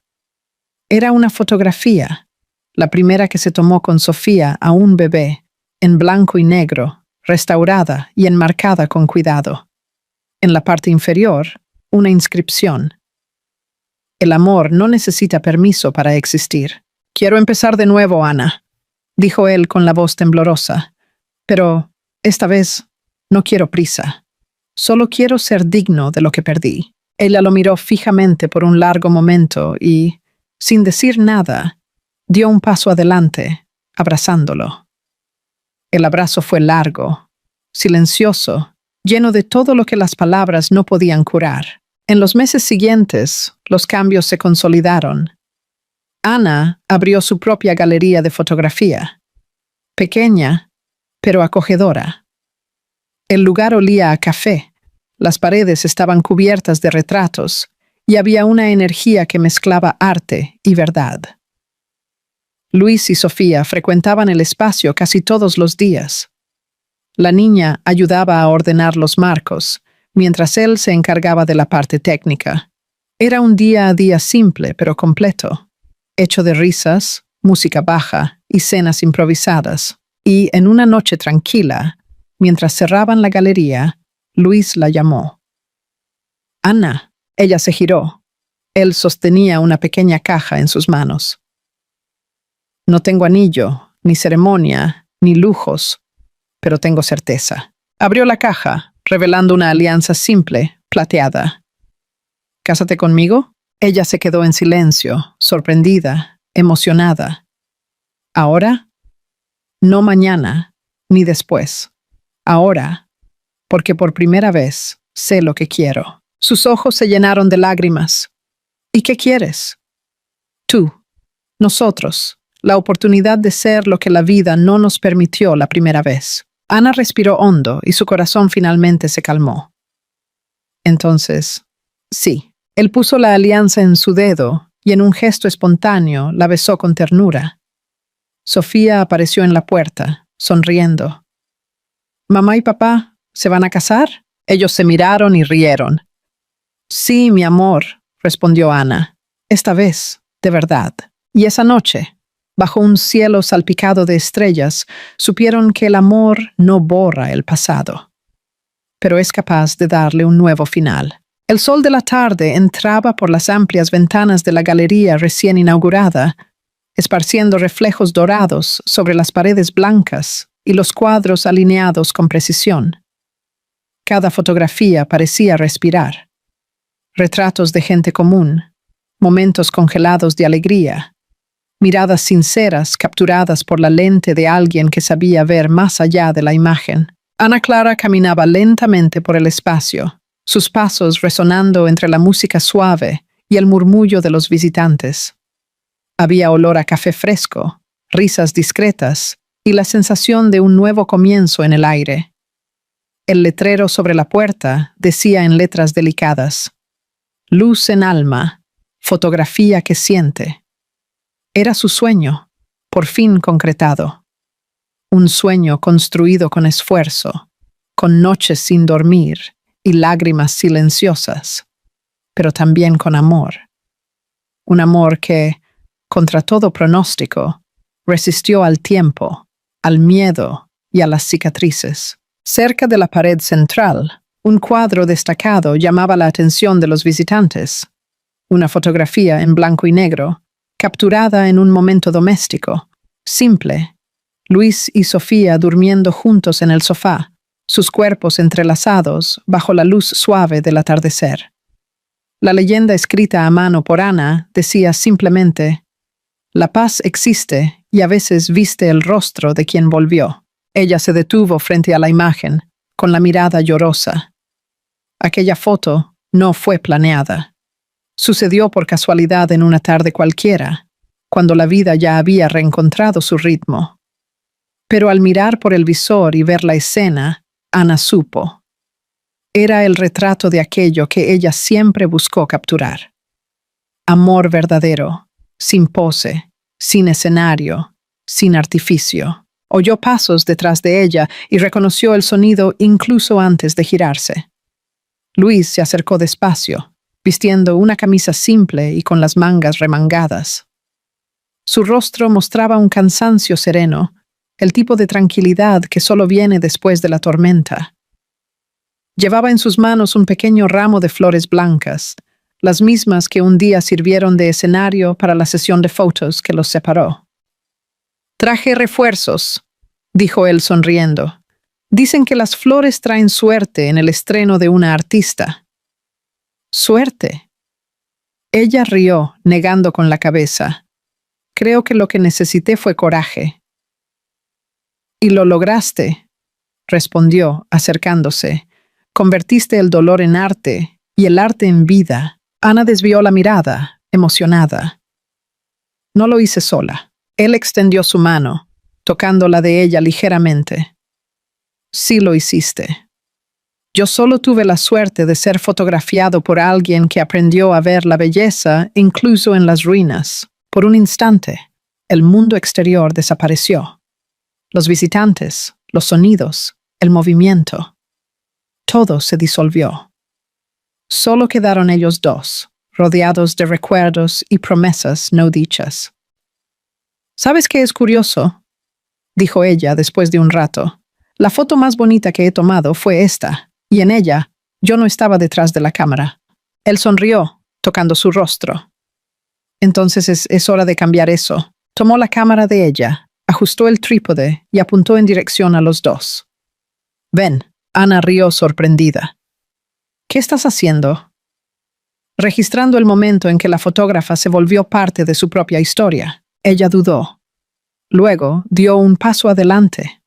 Era una fotografía, la primera que se tomó con Sofía a un bebé, en blanco y negro, restaurada y enmarcada con cuidado. En la parte inferior, una inscripción. «El amor no necesita permiso para existir». «Quiero empezar de nuevo, Ana», dijo él con la voz temblorosa. «Pero, esta vez, no quiero prisa. Solo quiero ser digno de lo que perdí». Ella lo miró fijamente por un largo momento y, sin decir nada, dio un paso adelante, abrazándolo. El abrazo fue largo, silencioso, lleno de todo lo que las palabras no podían curar. En los meses siguientes, los cambios se consolidaron. Ana abrió su propia galería de fotografía, pequeña, pero acogedora. El lugar olía a café, las paredes estaban cubiertas de retratos y había una energía que mezclaba arte y verdad. Luis y Sofía frecuentaban el espacio casi todos los días. La niña ayudaba a ordenar los marcos, mientras él se encargaba de la parte técnica. Era un día a día simple pero completo, hecho de risas, música baja y cenas improvisadas. Y en una noche tranquila, mientras cerraban la galería, Luis la llamó. «Ana». Ella se giró. Él sostenía una pequeña caja en sus manos. «No tengo anillo, ni ceremonia, ni lujos, pero tengo certeza». Abrió la caja, revelando una alianza simple, plateada. «¿Cásate conmigo?» Ella se quedó en silencio, sorprendida, emocionada. «¿Ahora?» «No mañana, ni después. Ahora, porque por primera vez sé lo que quiero». Sus ojos se llenaron de lágrimas. «¿Y qué quieres?» «Tú, nosotros, la oportunidad de ser lo que la vida no nos permitió la primera vez». Ana respiró hondo y su corazón finalmente se calmó. Entonces, sí, él puso la alianza en su dedo y en un gesto espontáneo la besó con ternura. Sofía apareció en la puerta, sonriendo. «¿Mamá y papá se van a casar?» Ellos se miraron y rieron. «Sí, mi amor», respondió Ana, «esta vez, de verdad». Y esa noche, bajo un cielo salpicado de estrellas, supieron que el amor no borra el pasado, pero es capaz de darle un nuevo final. El sol de la tarde entraba por las amplias ventanas de la galería recién inaugurada, esparciendo reflejos dorados sobre las paredes blancas y los cuadros alineados con precisión. Cada fotografía parecía respirar. Retratos de gente común, momentos congelados de alegría, miradas sinceras capturadas por la lente de alguien que sabía ver más allá de la imagen. Ana Clara caminaba lentamente por el espacio, sus pasos resonando entre la música suave y el murmullo de los visitantes. Había olor a café fresco, risas discretas y la sensación de un nuevo comienzo en el aire. El letrero sobre la puerta decía en letras delicadas: Luz en alma, fotografía que siente. Era su sueño, por fin concretado. Un sueño construido con esfuerzo, con noches sin dormir y lágrimas silenciosas, pero también con amor. Un amor que, contra todo pronóstico, resistió al tiempo, al miedo y a las cicatrices. Cerca de la pared central, un cuadro destacado llamaba la atención de los visitantes. Una fotografía en blanco y negro, capturada en un momento doméstico, simple. Luis y Sofía durmiendo juntos en el sofá, sus cuerpos entrelazados bajo la luz suave del atardecer. La leyenda escrita a mano por Ana decía simplemente: la paz existe y a veces viste el rostro de quien volvió. Ella se detuvo frente a la imagen, con la mirada llorosa. Aquella foto no fue planeada. Sucedió por casualidad en una tarde cualquiera, cuando la vida ya había reencontrado su ritmo. Pero al mirar por el visor y ver la escena, Ana supo. Era el retrato de aquello que ella siempre buscó capturar. Amor verdadero, sin pose, sin escenario, sin artificio. Oyó pasos detrás de ella y reconoció el sonido incluso antes de girarse. Luis se acercó despacio, vistiendo una camisa simple y con las mangas remangadas. Su rostro mostraba un cansancio sereno, el tipo de tranquilidad que solo viene después de la tormenta. Llevaba en sus manos un pequeño ramo de flores blancas, las mismas que un día sirvieron de escenario para la sesión de fotos que los separó. «Traje refuerzos», dijo él sonriendo. «Dicen que las flores traen suerte en el estreno de una artista». «¿Suerte?». Ella rió, negando con la cabeza. «Creo que lo que necesité fue coraje». «Y lo lograste», respondió, acercándose. «Convertiste el dolor en arte y el arte en vida». Ana desvió la mirada, emocionada. «No lo hice sola». Él extendió su mano, tocando la de ella ligeramente. «Sí lo hiciste. Yo solo tuve la suerte de ser fotografiado por alguien que aprendió a ver la belleza incluso en las ruinas. Por un instante, el mundo exterior desapareció. Los visitantes, los sonidos, el movimiento. Todo se disolvió. Solo quedaron ellos dos, rodeados de recuerdos y promesas no dichas. «¿Sabes qué es curioso?», dijo ella después de un rato. «La foto más bonita que he tomado fue esta, y en ella yo no estaba detrás de la cámara». Él sonrió, tocando su rostro. «Entonces es hora de cambiar eso». Tomó la cámara de ella, ajustó el trípode y apuntó en dirección a los dos. «Ven», Ana rió sorprendida. «¿Qué estás haciendo?». Registrando el momento en que la fotógrafa se volvió parte de su propia historia. Ella dudó. Luego dio un paso adelante.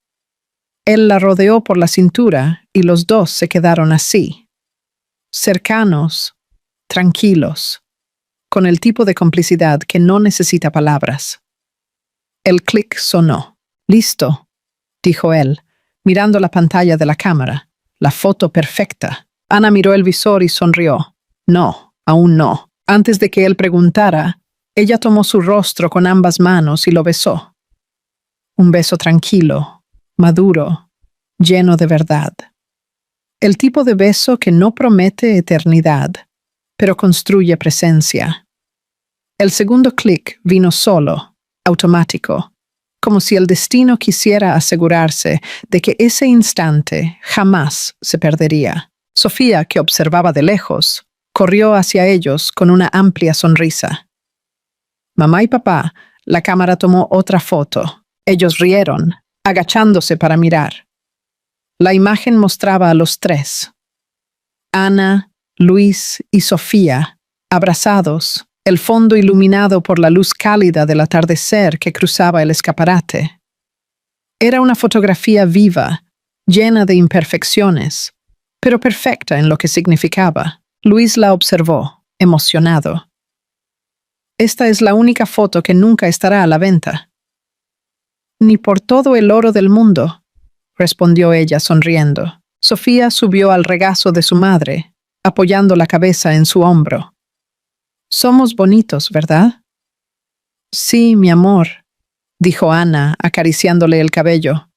Él la rodeó por la cintura y los dos se quedaron así, cercanos, tranquilos, con el tipo de complicidad que no necesita palabras. El clic sonó. «Listo», dijo él, mirando la pantalla de la cámara. «La foto perfecta». Ana miró el visor y sonrió. «No, aún no». Antes de que él preguntara, ella tomó su rostro con ambas manos y lo besó. Un beso tranquilo, maduro, lleno de verdad. El tipo de beso que no promete eternidad, pero construye presencia. El segundo clic vino solo, automático, como si el destino quisiera asegurarse de que ese instante jamás se perdería. Sofía, que observaba de lejos, corrió hacia ellos con una amplia sonrisa. Mamá y papá, la cámara tomó otra foto. Ellos rieron, agachándose para mirar. La imagen mostraba a los tres. Ana, Luis y Sofía, abrazados, el fondo iluminado por la luz cálida del atardecer que cruzaba el escaparate. Era una fotografía viva, llena de imperfecciones, pero perfecta en lo que significaba. Luis la observó, emocionado. «Esta es la única foto que nunca estará a la venta». «Ni por todo el oro del mundo», respondió ella sonriendo. Sofía subió al regazo de su madre, apoyando la cabeza en su hombro. Somos bonitos, ¿verdad? Sí, mi amor, dijo Ana, acariciándole el cabello.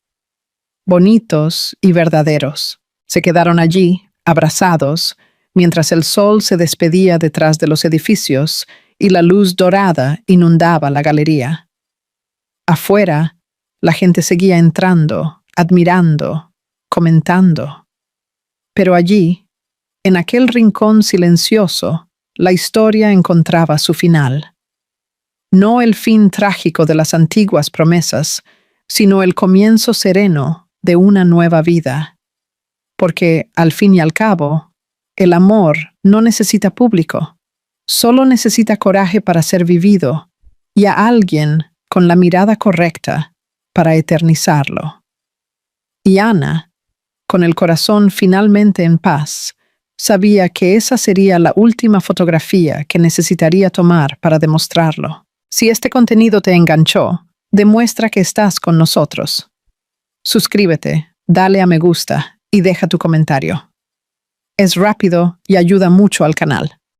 Bonitos y verdaderos. Se quedaron allí, abrazados, mientras el sol se despedía detrás de los edificios y la luz dorada inundaba la galería. Afuera, la gente seguía entrando, admirando, comentando. Pero allí, en aquel rincón silencioso, la historia encontraba su final. No el fin trágico de las antiguas promesas, sino el comienzo sereno de una nueva vida. Porque, al fin y al cabo, el amor no necesita público, solo necesita coraje para ser vivido y a alguien con la mirada correcta para eternizarlo. Y Ana, con el corazón finalmente en paz, sabía que esa sería la última fotografía que necesitaría tomar para demostrarlo. Si este contenido te enganchó, demuestra que estás con nosotros. Suscríbete, dale a me gusta y deja tu comentario. Es rápido y ayuda mucho al canal.